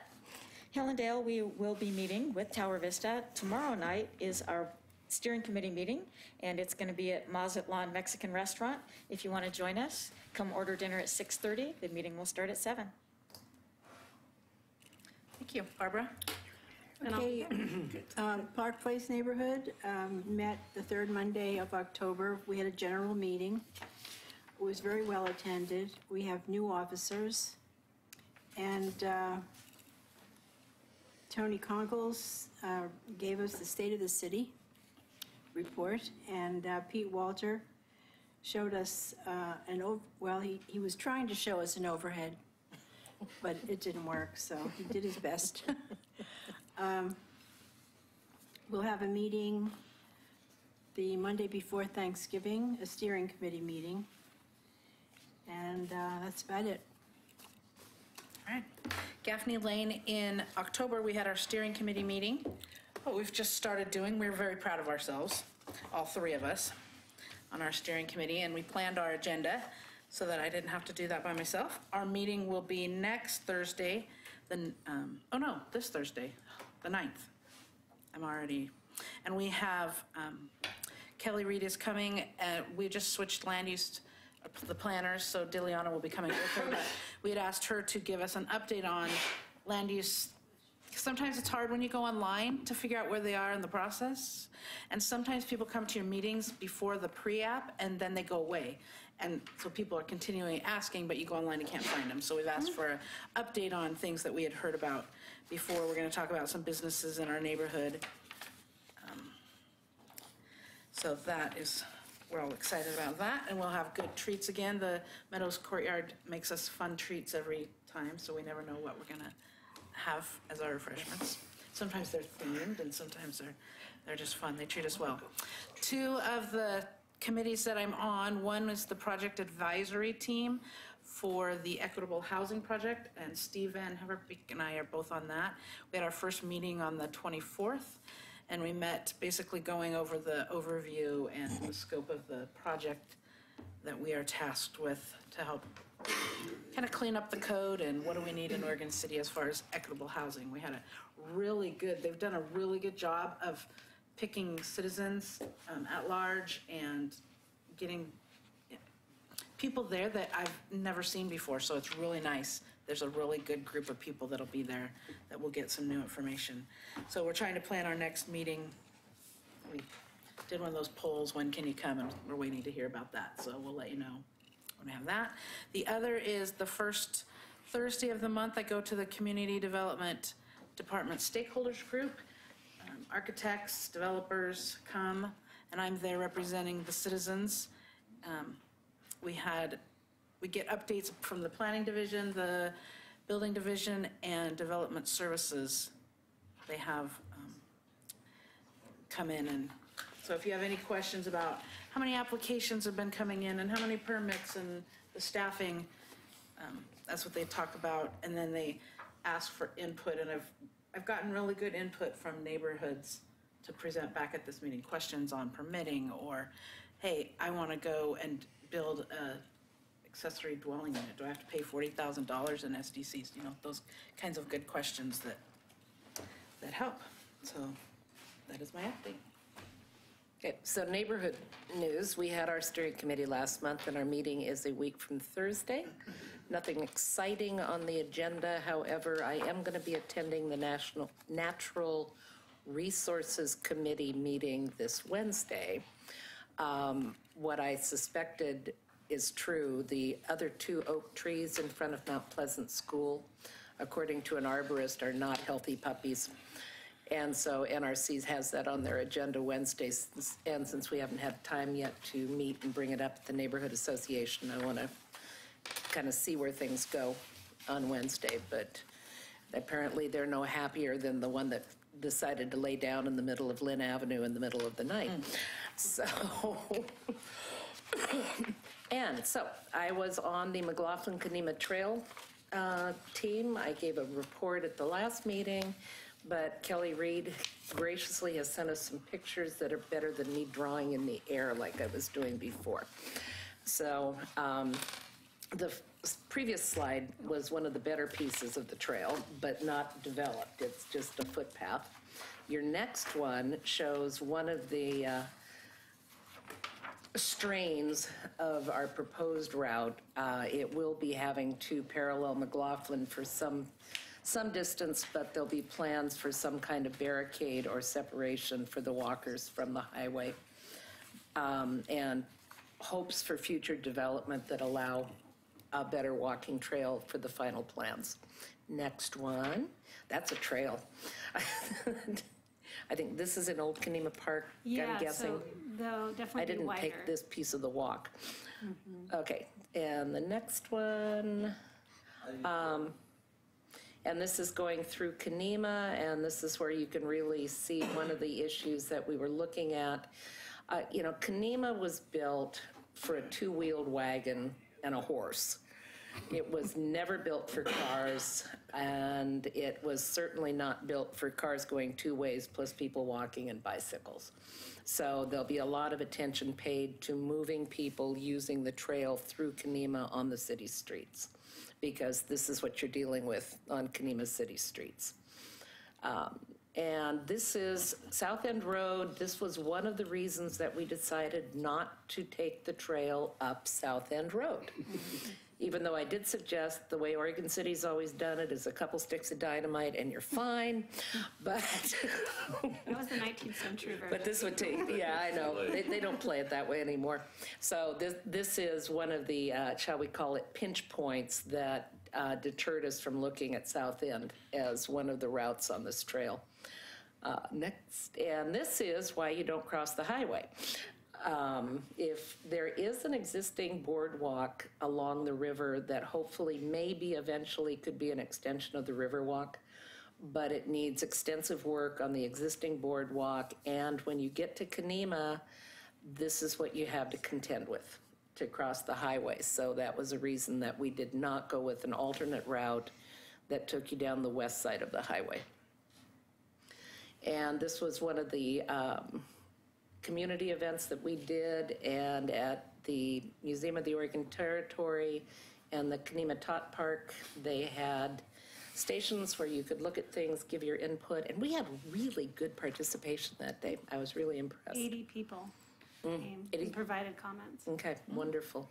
Hillendale, we will be meeting with Tower Vista. Tomorrow night is our steering committee meeting, and it's going to be at Mazatlan Mexican Restaurant. If you want to join us, come order dinner at 6:30. The meeting will start at 7. Thank you. Barbara? Okay, Park Place neighborhood met the third Monday of October. We had a general meeting. It was very well attended. We have new officers. And Tony Conkles gave us the State of the City report, and Pete Walter showed us he was trying to show us an overhead, but it didn't work, so he did his best. We'll have a meeting the Monday before Thanksgiving, a steering committee meeting, and that's about it. All right. Gaffney Lane, in October, we had our steering committee meeting. What we've just started doing, we're very proud of ourselves, all three of us, on our steering committee, and we planned our agenda so that I didn't have to do that by myself. Our meeting will be next Thursday, this Thursday, the 9th. And we have, Kelly Reed is coming, we just switched land use, the planners, so Diliana will be coming with her, but we had asked her to give us an update on land use. Sometimes it's hard when you go online to figure out where they are in the process, and sometimes people come to your meetings before the pre-app and then they go away. And so people are continually asking, but you go online and can't find them. So we've asked for an update on things that we had heard about before. We're going to talk about some businesses in our neighborhood. So we're all excited about that. And we'll have good treats again. The Meadows Courtyard makes us fun treats every time, so we never know what we're going to have as our refreshments. Sometimes they're themed, and sometimes they're just fun. They treat us well. Two of the committees that I'm on, one is the project advisory team for the Equitable Housing Project, and Steve Van Heverbeek and I are both on that. We had our first meeting on the 24th, and we met basically going over the overview and the scope of the project that we are tasked with to help kind of clean up the code and what do we need in Oregon City as far as equitable housing. We had they've done a really good job of picking citizens at large and getting people there that I've never seen before, so it's really nice. There's a really good group of people that'll be there that will get some new information. So we're trying to plan our next meeting. We did one of those polls, when can you come, and we're waiting to hear about that, so we'll let you know when we have that. The other is the first Thursday of the month, I go to the Community Development Department Stakeholders Group. Architects, developers come, and I'm there representing the citizens. We get updates from the Planning Division, the Building Division, and Development Services. They have come in, and so if you have any questions about how many applications have been coming in and how many permits and the staffing, that's what they talk about, and then they ask for input, and I've gotten really good input from neighborhoods to present back at this meeting, questions on permitting, or, hey, I want to go and build a accessory dwelling unit. Do I have to pay $40,000 in SDCs? Those kinds of good questions that help. So that is my update. Okay, so neighborhood news. We had our steering committee last month, and our meeting is a week from Thursday. Nothing exciting on the agenda. However, I am going to be attending the National Natural Resources Committee meeting this Wednesday. What I suspected is true. The other 2 oak trees in front of Mount Pleasant School, according to an arborist, are not healthy puppies. And so NRC has that on their agenda Wednesdays. And since we haven't had time yet to meet and bring it up at the Neighborhood Association, I want to kind of see where things go on Wednesday. But apparently they're no happier than the one that decided to lay down in the middle of Lynn Avenue in the middle of the night. So, and so I was on the McLaughlin-Kanema Trail team. I gave a report at the last meeting, but Kelly Reed graciously has sent us some pictures that are better than me drawing in the air like I was doing before. So the previous slide was one of the better pieces of the trail, but not developed. It's just a footpath. Your next one shows one of the strains of our proposed route. It will be having to parallel McLaughlin for some some distance, but there'll be plans for some kind of barricade or separation for the walkers from the highway. And hopes for future development that allow a better walking trail for the final plans. Next one, that's a trail. I think this is in Old Kenema Park, I'm guessing. So they'll definitely I be didn't wider. take this piece of the walk. Okay, and the next one, and this is going through Kenema, and this is where you can really see one of the issues that we were looking at. Kenema was built for a two-wheeled wagon and a horse. It was never built for cars, and it was certainly not built for cars going two ways, plus people walking and bicycles. So there'll be a lot of attention paid to moving people using the trail through Kenema on the city streets, because this is what you're dealing with on Kenema city streets. And this is South End Road. This was one of the reasons that we decided not to take the trail up South End Road. Even though I did suggest the way Oregon City's always done it is a couple sticks of dynamite and you're fine, but. That was the 19th century version. But this would take, yeah, I know. They don't play it that way anymore. So this is one of the, shall we call it, pinch points that deterred us from looking at South End as one of the routes on this trail. Next, and this is why you don't cross the highway. If there is an existing boardwalk along the river that hopefully maybe eventually could be an extension of the Riverwalk, but it needs extensive work on the existing boardwalk, and when you get to Kenema, this is what you have to contend with to cross the highway. So that was a reason that we did not go with an alternate route that took you down the west side of the highway. And this was one of the community events that we did, and at the Museum of the Oregon Territory and the Kenema Tot Park, they had stations where you could look at things, give your input, and we had really good participation that day. I was really impressed. 80 people came and provided comments. Okay, wonderful.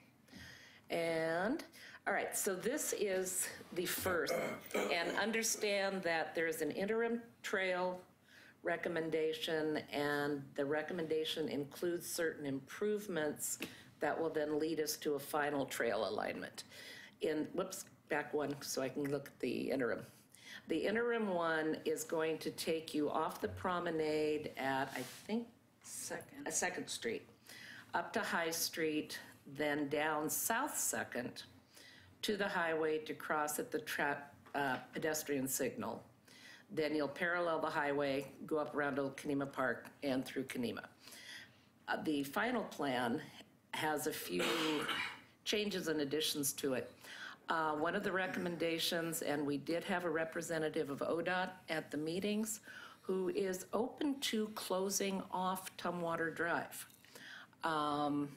And, all right, so this is the first, and understand that there's an interim trail recommendation, and the recommendation includes certain improvements that will then lead us to a final trail alignment. Back one so I can look at the interim. The interim one is going to take you off the promenade at, I think, Second Street, up to High Street, then down South Second to the highway to cross at the pedestrian signal. Then you'll parallel the highway, go up around Old Kenema Park and through Kenema. The final plan has a few changes and additions to it. One of the recommendations, and we did have a representative of ODOT at the meetings, who is open to closing off Tumwater Drive.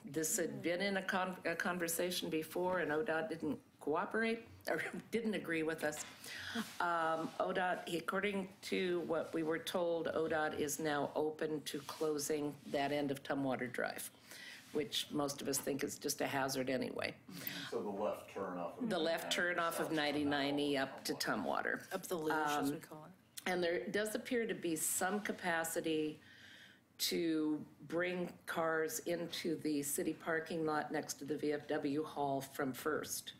This had been in a conversation before, and ODOT didn't cooperate, or didn't agree with us. ODOT, according to what we were told, ODOT is now open to closing that end of Tumwater Drive, which most of us think is just a hazard anyway. So the left turn off of... The left turn off of 9090 up to Tumwater. Up the luge, as we call it. And there does appear to be some capacity to bring cars into the city parking lot next to the VFW hall from First,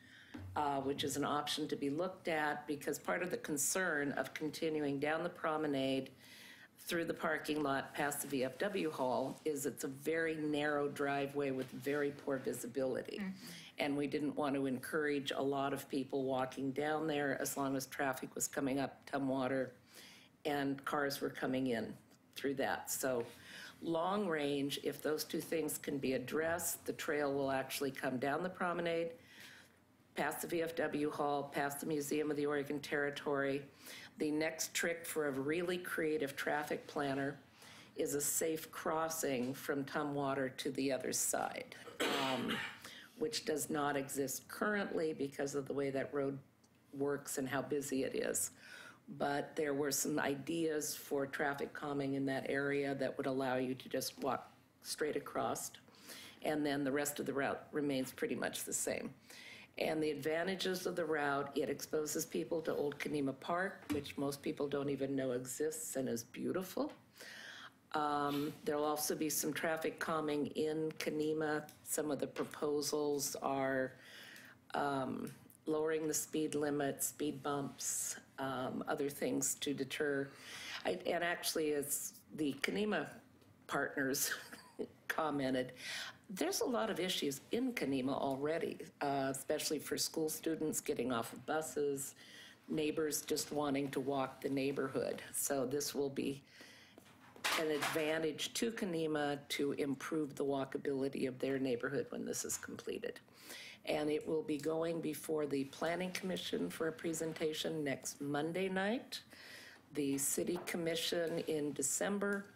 which is an option to be looked at, because part of the concern of continuing down the promenade through the parking lot past the VFW hall is it's a very narrow driveway with very poor visibility. And we didn't want to encourage a lot of people walking down there as long as traffic was coming up Tumwater and cars were coming in through that. So long range, if those two things can be addressed, the trail will actually come down the promenade, past the VFW hall, past the Museum of the Oregon Territory. The next trick for a really creative traffic planner is a safe crossing from Tumwater to the other side, which does not exist currently because of the way that road works and how busy it is. But there were some ideas for traffic calming in that area that would allow you to just walk straight across, and then the rest of the route remains pretty much the same. And the advantages of the route, it exposes people to Old Kanema Park, which most people don't even know exists and is beautiful. There'll also be some traffic calming in Kanema. Some of the proposals are lowering the speed limit, speed bumps, other things to deter. And actually, as the Kanema partners commented, there's a lot of issues in Kanema already, especially for school students getting off of buses, neighbors just wanting to walk the neighborhood. So this will be an advantage to Kanema to improve the walkability of their neighborhood when this is completed. And it will be going before the Planning Commission for a presentation next Monday night, the City Commission in December,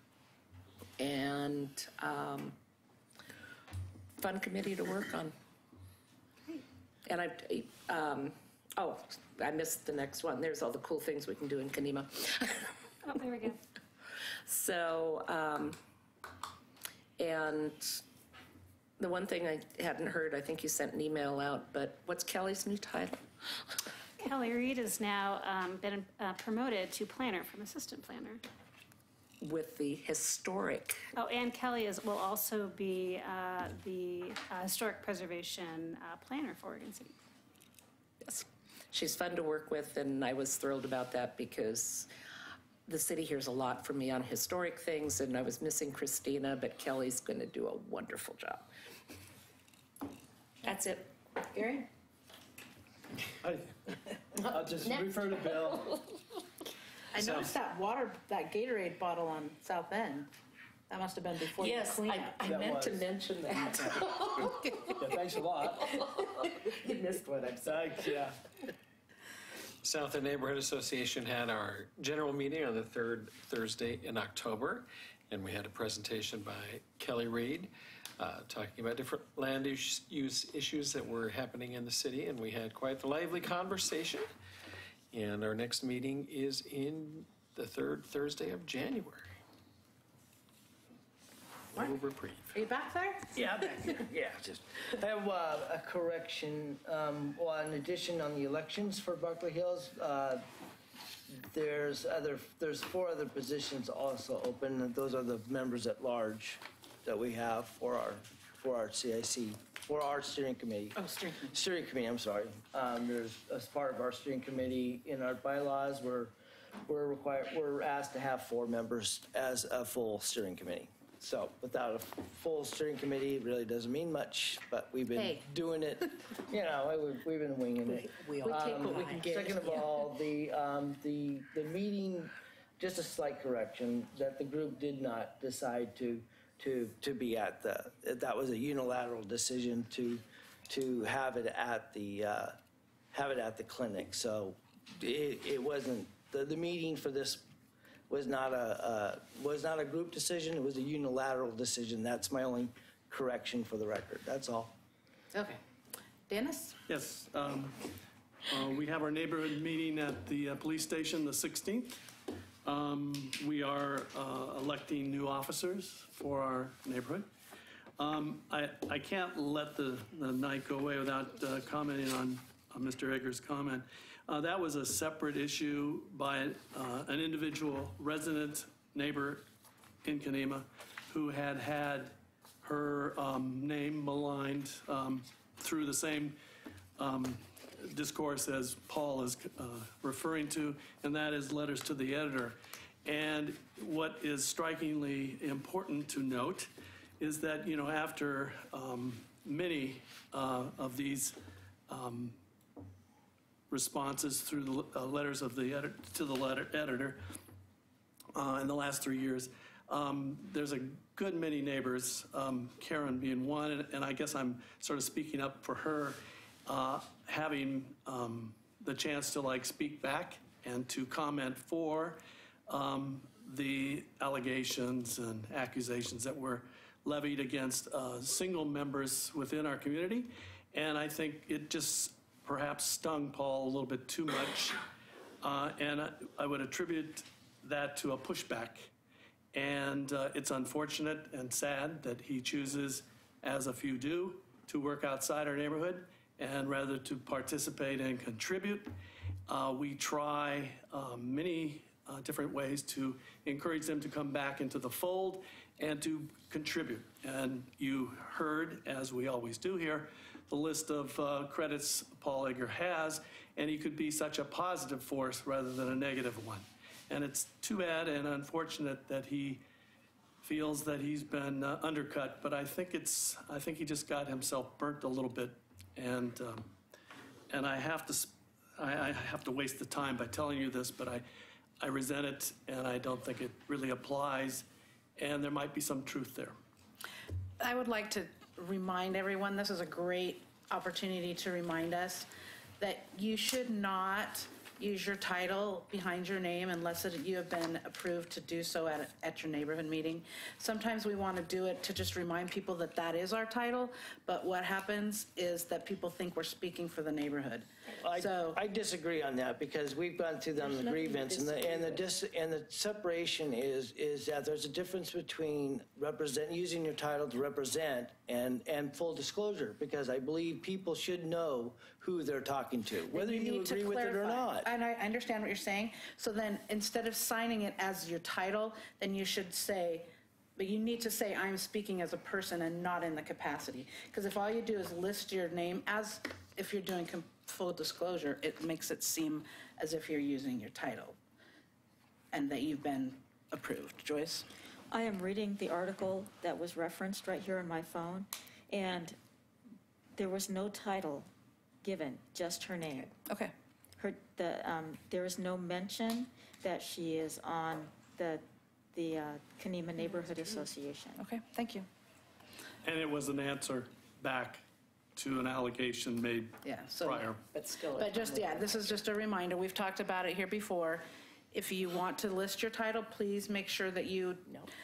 and fun committee to work on. And I missed the next one. There's all the cool things we can do in Kanema. Oh, there we go. So, and the one thing I hadn't heard, I think you sent an email out, but what's Kelly's new title? Kelly Reed has now been promoted to planner from assistant planner. With the historic. Oh, and Kelly will also be the historic preservation planner for Oregon City. Yes, she's fun to work with, and I was thrilled about that because the city hears a lot from me on historic things, and I was missing Christina, but Kelly's going to do a wonderful job. That's it. Gary? I'll just refer to Bill. I noticed that Gatorade bottle on South End. That must have been before the Yes, cleanup. I meant to mention that. Yeah, thanks a lot. You missed what I said. Thanks, yeah. South End Neighborhood Association had our general meeting on the third Thursday in October, and we had a presentation by Kelly Reed talking about different land use issues that were happening in the city, and we had quite the lively conversation. And our next meeting is in the third Thursday of January. What? Little reprieve. Are you back there? Yeah, I'm back here. Yeah, just. I have a correction. In addition on the elections for Berkeley Hills, there's 4 other positions also open. And those are the members at large that we have for our CIC, for our steering committee. Oh, steering committee. Steering committee, I'm sorry. There's, as part of our steering committee in our bylaws, we're asked to have 4 members as a full steering committee. So without a full steering committee, it really doesn't mean much, but we've been doing it, we've been winging it. We all take what we can get. Second of all, the meeting, just a slight correction, that the group did not decide to be at that was a unilateral decision to have it at the clinic. So it wasn't, the meeting for this was not a group decision. It was a unilateral decision. That's my only correction for the record. That's all. Okay. Dennis? Yes. We have our neighborhood meeting at the police station the 16th. We are electing new officers for our neighborhood. I can't let the night go away without commenting on Mr. Egger's comment. That was a separate issue by an individual resident neighbor in Kanema who had her name maligned through the same discourse as Paul is referring to, and that is letters to the editor. And what is strikingly important to note is that, after many of these responses through the letters of the editor in the last 3 years, there's a good many neighbors, Karen being one, and I guess I'm sort of speaking up for her, having the chance to speak back and to comment for the allegations and accusations that were levied against single members within our community. And I think it just perhaps stung Paul a little bit too much. And I would attribute that to a pushback. And it's unfortunate and sad that he chooses, as a few do, to work outside our neighborhood. and rather to participate and contribute. We try many different ways to encourage them to come back into the fold and to contribute. And you heard, as we always do here, the list of credits Paul Egger has, and he could be such a positive force rather than a negative one. And it's too bad and unfortunate that he feels that he's been undercut, but I think he just got himself burnt a little bit, and I have to waste the time by telling you this, but I resent it, and I don't think it really applies, and there might be some truth there. I would like to remind everyone, this is a great opportunity to remind us that you should not use your title behind your name unless you have been approved to do so at your neighborhood meeting. Sometimes we want to do it to just remind people that that is our title, but what happens is that people think we're speaking for the neighborhood. I disagree on that, because we've gone through them the grievance, and the separation is that there's a difference between using your title to represent and full disclosure, because I believe people should know who they're talking to, whether you agree with it or not. And I understand what you're saying. So then, instead of signing it as your title, then you should say, but you need to say, I'm speaking as a person and not in the capacity. Because if all you do is list your name as if you're doing full disclosure, it makes it seem as if you're using your title and that you've been approved. Joyce? I am reading the article that was referenced right here on my phone, and there was no title given, just her name. Okay. There is no mention that she is on the Kenema Neighborhood Association. Okay, thank you. And it was an answer back to an allegation made prior. But this is just a reminder. We've talked about it here before. If you want to list your title, please make sure that you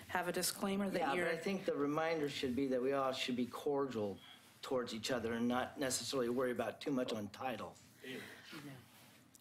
have a disclaimer that you're... But I think the reminder should be that we all should be cordial towards each other and not necessarily worry about too much on title.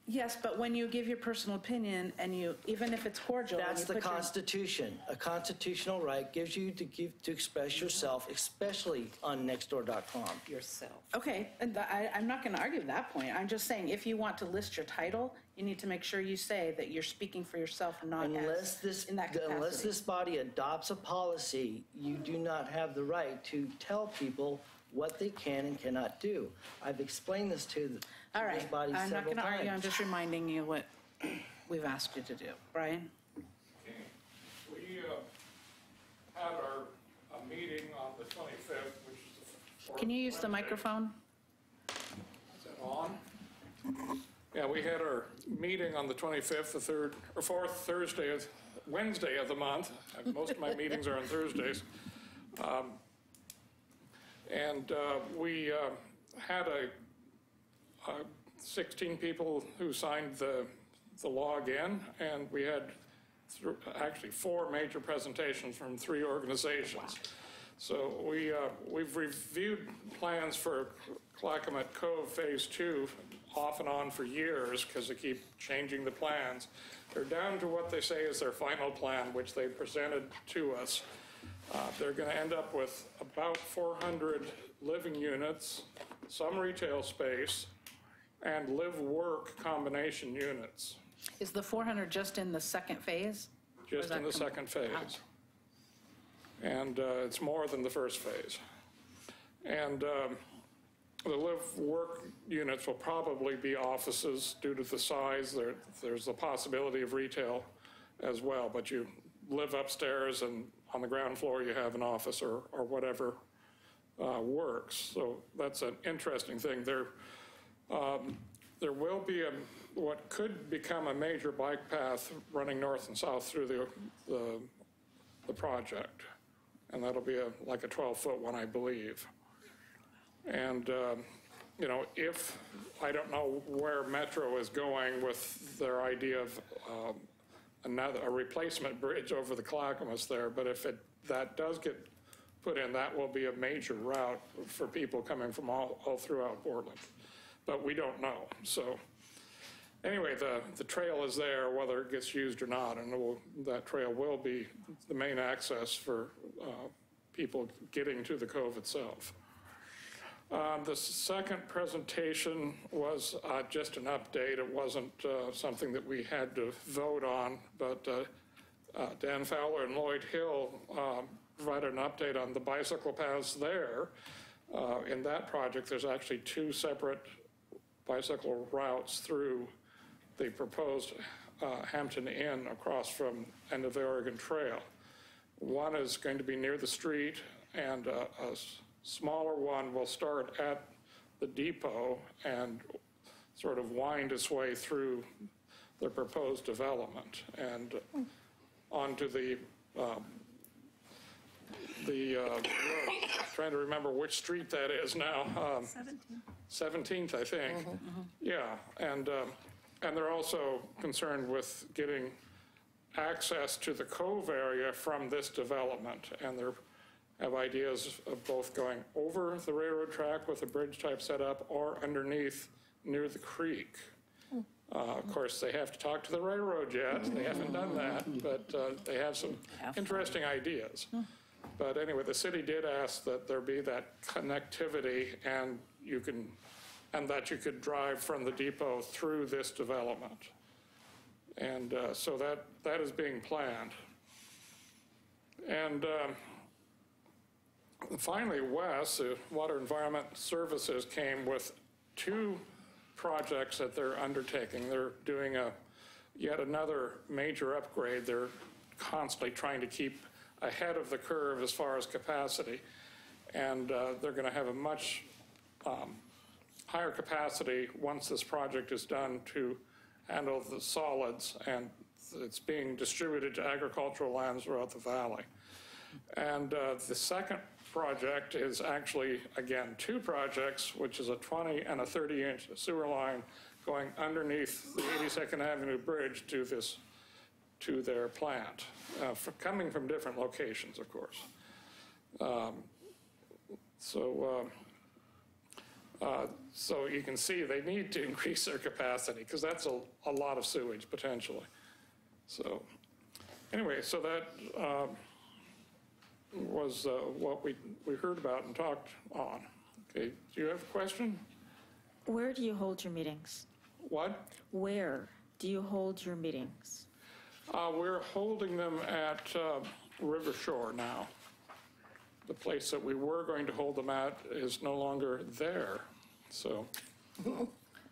Yes, but when you give your personal opinion and even if it's cordial... That's the Constitution. A constitutional right gives you to express yourself, especially on Nextdoor.com. Yourself. Okay, and I'm not going to argue that point. I'm just saying, if you want to list your title, you need to make sure you say that you're speaking for yourself and not in that capacity. Unless this body adopts a policy, you do not have the right to tell people what they can and cannot do. I've explained this to this body several times. I'm not going to argue. I'm just reminding you what we've asked you to do. Brian? We had a meeting on the 25th, which is the Can you use the microphone? Is that on? Yeah, we had our meeting on the 25th, the fourth Wednesday of the month. Most of my meetings are on Thursdays. We had 16 people who signed the login, and we had actually 4 major presentations from 3 organizations. Wow. So we've reviewed plans for Clackamas Cove Phase 2 off and on for years because they keep changing the plans. They're down to what they say is their final plan, which they presented to us. They're going to end up with about 400 living units, some retail space, and live-work combination units. Is the 400 just in the second phase? Just in the second phase. Wow. And it's more than the first phase. And the live-work units will probably be offices due to the size. There's the possibility of retail as well, but you live upstairs and on the ground floor you have an office or whatever works. So that's an interesting thing. There will be what could become a major bike path running north and south through the project. And that'll be like a 12-foot one, I believe. And, if, I don't know where Metro is going with their idea of a replacement bridge over the Clackamas there, but if that does get put in, that will be a major route for people coming from all throughout Portland. But we don't know. So anyway, the trail is there, whether it gets used or not, and that trail will be the main access for people getting to the cove itself. The second presentation was just an update. It wasn't something that we had to vote on, but Dan Fowler and Lloyd Hill provided an update on the bicycle paths there. In that project, there's actually 2 separate bicycle routes through the proposed Hampton Inn across from end of the Oregon Trail. One is going to be near the street, and a smaller one will start at the depot and sort of wind its way through the proposed development and onto the road. Trying to remember which street that is now. 17th, I think. Yeah, and they're also concerned with getting access to the Cove area from this development, and they have ideas of both going over the railroad track with a bridge type setup or underneath near the creek. Of course, they have to talk to the railroad yet. They haven't done that, but they have some interesting ideas. But anyway, the city did ask that there be that connectivity, and that you could drive from the depot through this development. And so that is being planned. And finally, WES, Water Environment Services, came with 2 projects that they're undertaking. They're doing yet another major upgrade. They're constantly trying to keep ahead of the curve as far as capacity. And they're going to have a much higher capacity once this project is done to handle the solids, and it's being distributed to agricultural lands throughout the valley. And the second project is actually, again, 2 projects, which is a 20 and a 30-inch sewer line going underneath the 82nd Avenue Bridge to their plant, coming from different locations, of course. So you can see they need to increase their capacity, because that's a lot of sewage potentially. So anyway, so that was what we heard about and talked on. Okay, do you have a question? Where do you hold your meetings? What? Where do you hold your meetings? We're holding them at River Shore now. The place that we were going to hold them at is no longer there. So,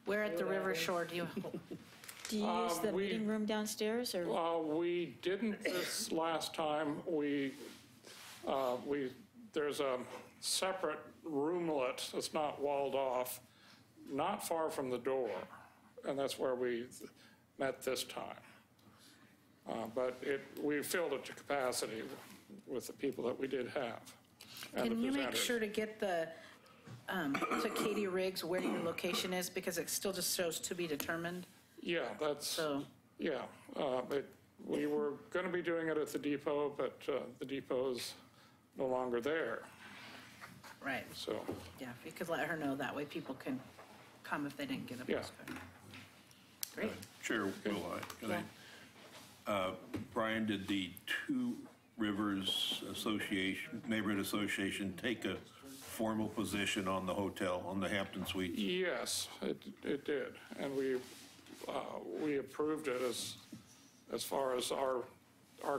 Where at the River Shore do you? Do you use the meeting room downstairs, or? We didn't this last time. There's a separate roomlet that's not walled off, not far from the door, and that's where we met this time. But we filled it to capacity with the people that we did have. Can you make sure to get to Katie Riggs where your location is, because it still just shows to be determined? Yeah, we were going to be doing it at the depot, but the depot's no longer there. Right. So. Yeah, if you could let her know, that way people can come if they didn't get a postcard. Great. Chair, can I? Brian, did the Two Rivers Association, Neighborhood Association, take a formal position on the hotel, on the Hampton Suites? Yes, it did, and we approved it as far as our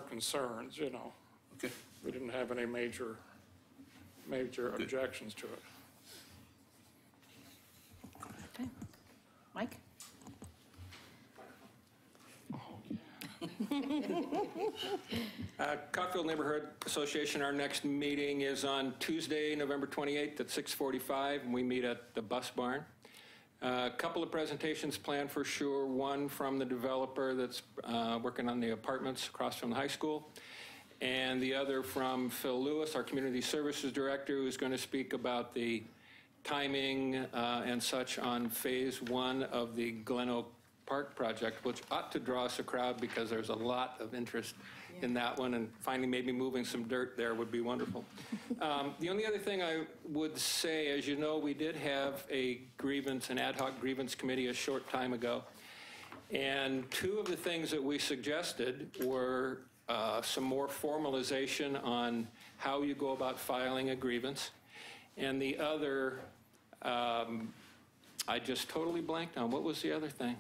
concerns. Okay. We didn't have any major objections to it. Okay, Mike. Cotfield Neighborhood Association, our next meeting is on Tuesday, November 28th at 6:45, and we meet at the Bus Barn. A couple of presentations planned for sure, one from the developer that's working on the apartments across from the high school, and the other from Phil Lewis, our Community Services Director, who's going to speak about the timing and such on Phase 1 of the Glen Oak Park project, which ought to draw us a crowd because there's a lot of interest in that one, and finally maybe moving some dirt there would be wonderful. The only other thing I would say, as you know, we did have an ad hoc grievance committee a short time ago, and 2 of the things that we suggested were some more formalization on how you go about filing a grievance, and the other I just totally blanked on, what was the other thing?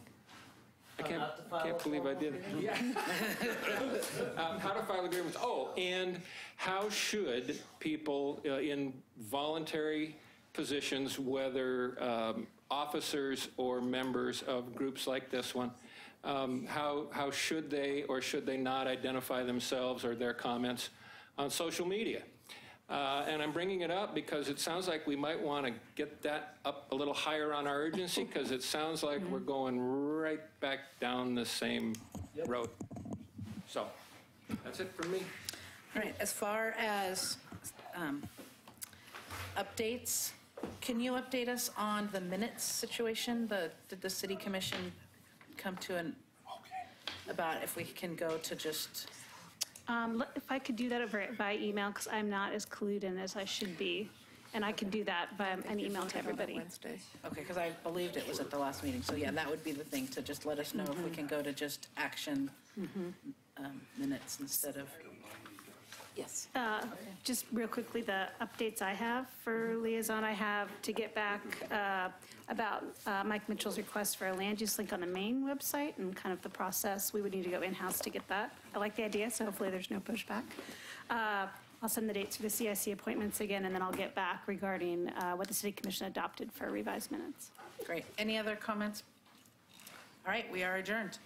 I can't believe I did it. Yeah. How to file agreements. Oh, and how should people in voluntary positions, whether officers or members of groups like this one, how should they or should they not identify themselves or their comments on social media? And I'm bringing it up because it sounds like we might want to get that up a little higher on our urgency, because it sounds like we're going right back down the same road. So that's it from me. All right, as far as updates, can you update us on the minutes situation? Did the city commission come to about if we can go to just... If I could do that by email, because I'm not as clued in as I should be. And I can do that by an email to everybody. Wednesday. Okay, because I believed it was at the last meeting. So yeah, that would be the thing, to just let us know if we can go to just action minutes instead of... Yes. Just real quickly, the updates I have for liaison, I have to get back about Mike Mitchell's request for a land use link on the main website and kind of the process. We would need to go in-house to get that. I like the idea, so hopefully there's no pushback. I'll send the dates for the CIC appointments again, and then I'll get back regarding what the City Commission adopted for revised minutes. Great. Any other comments? All right, we are adjourned.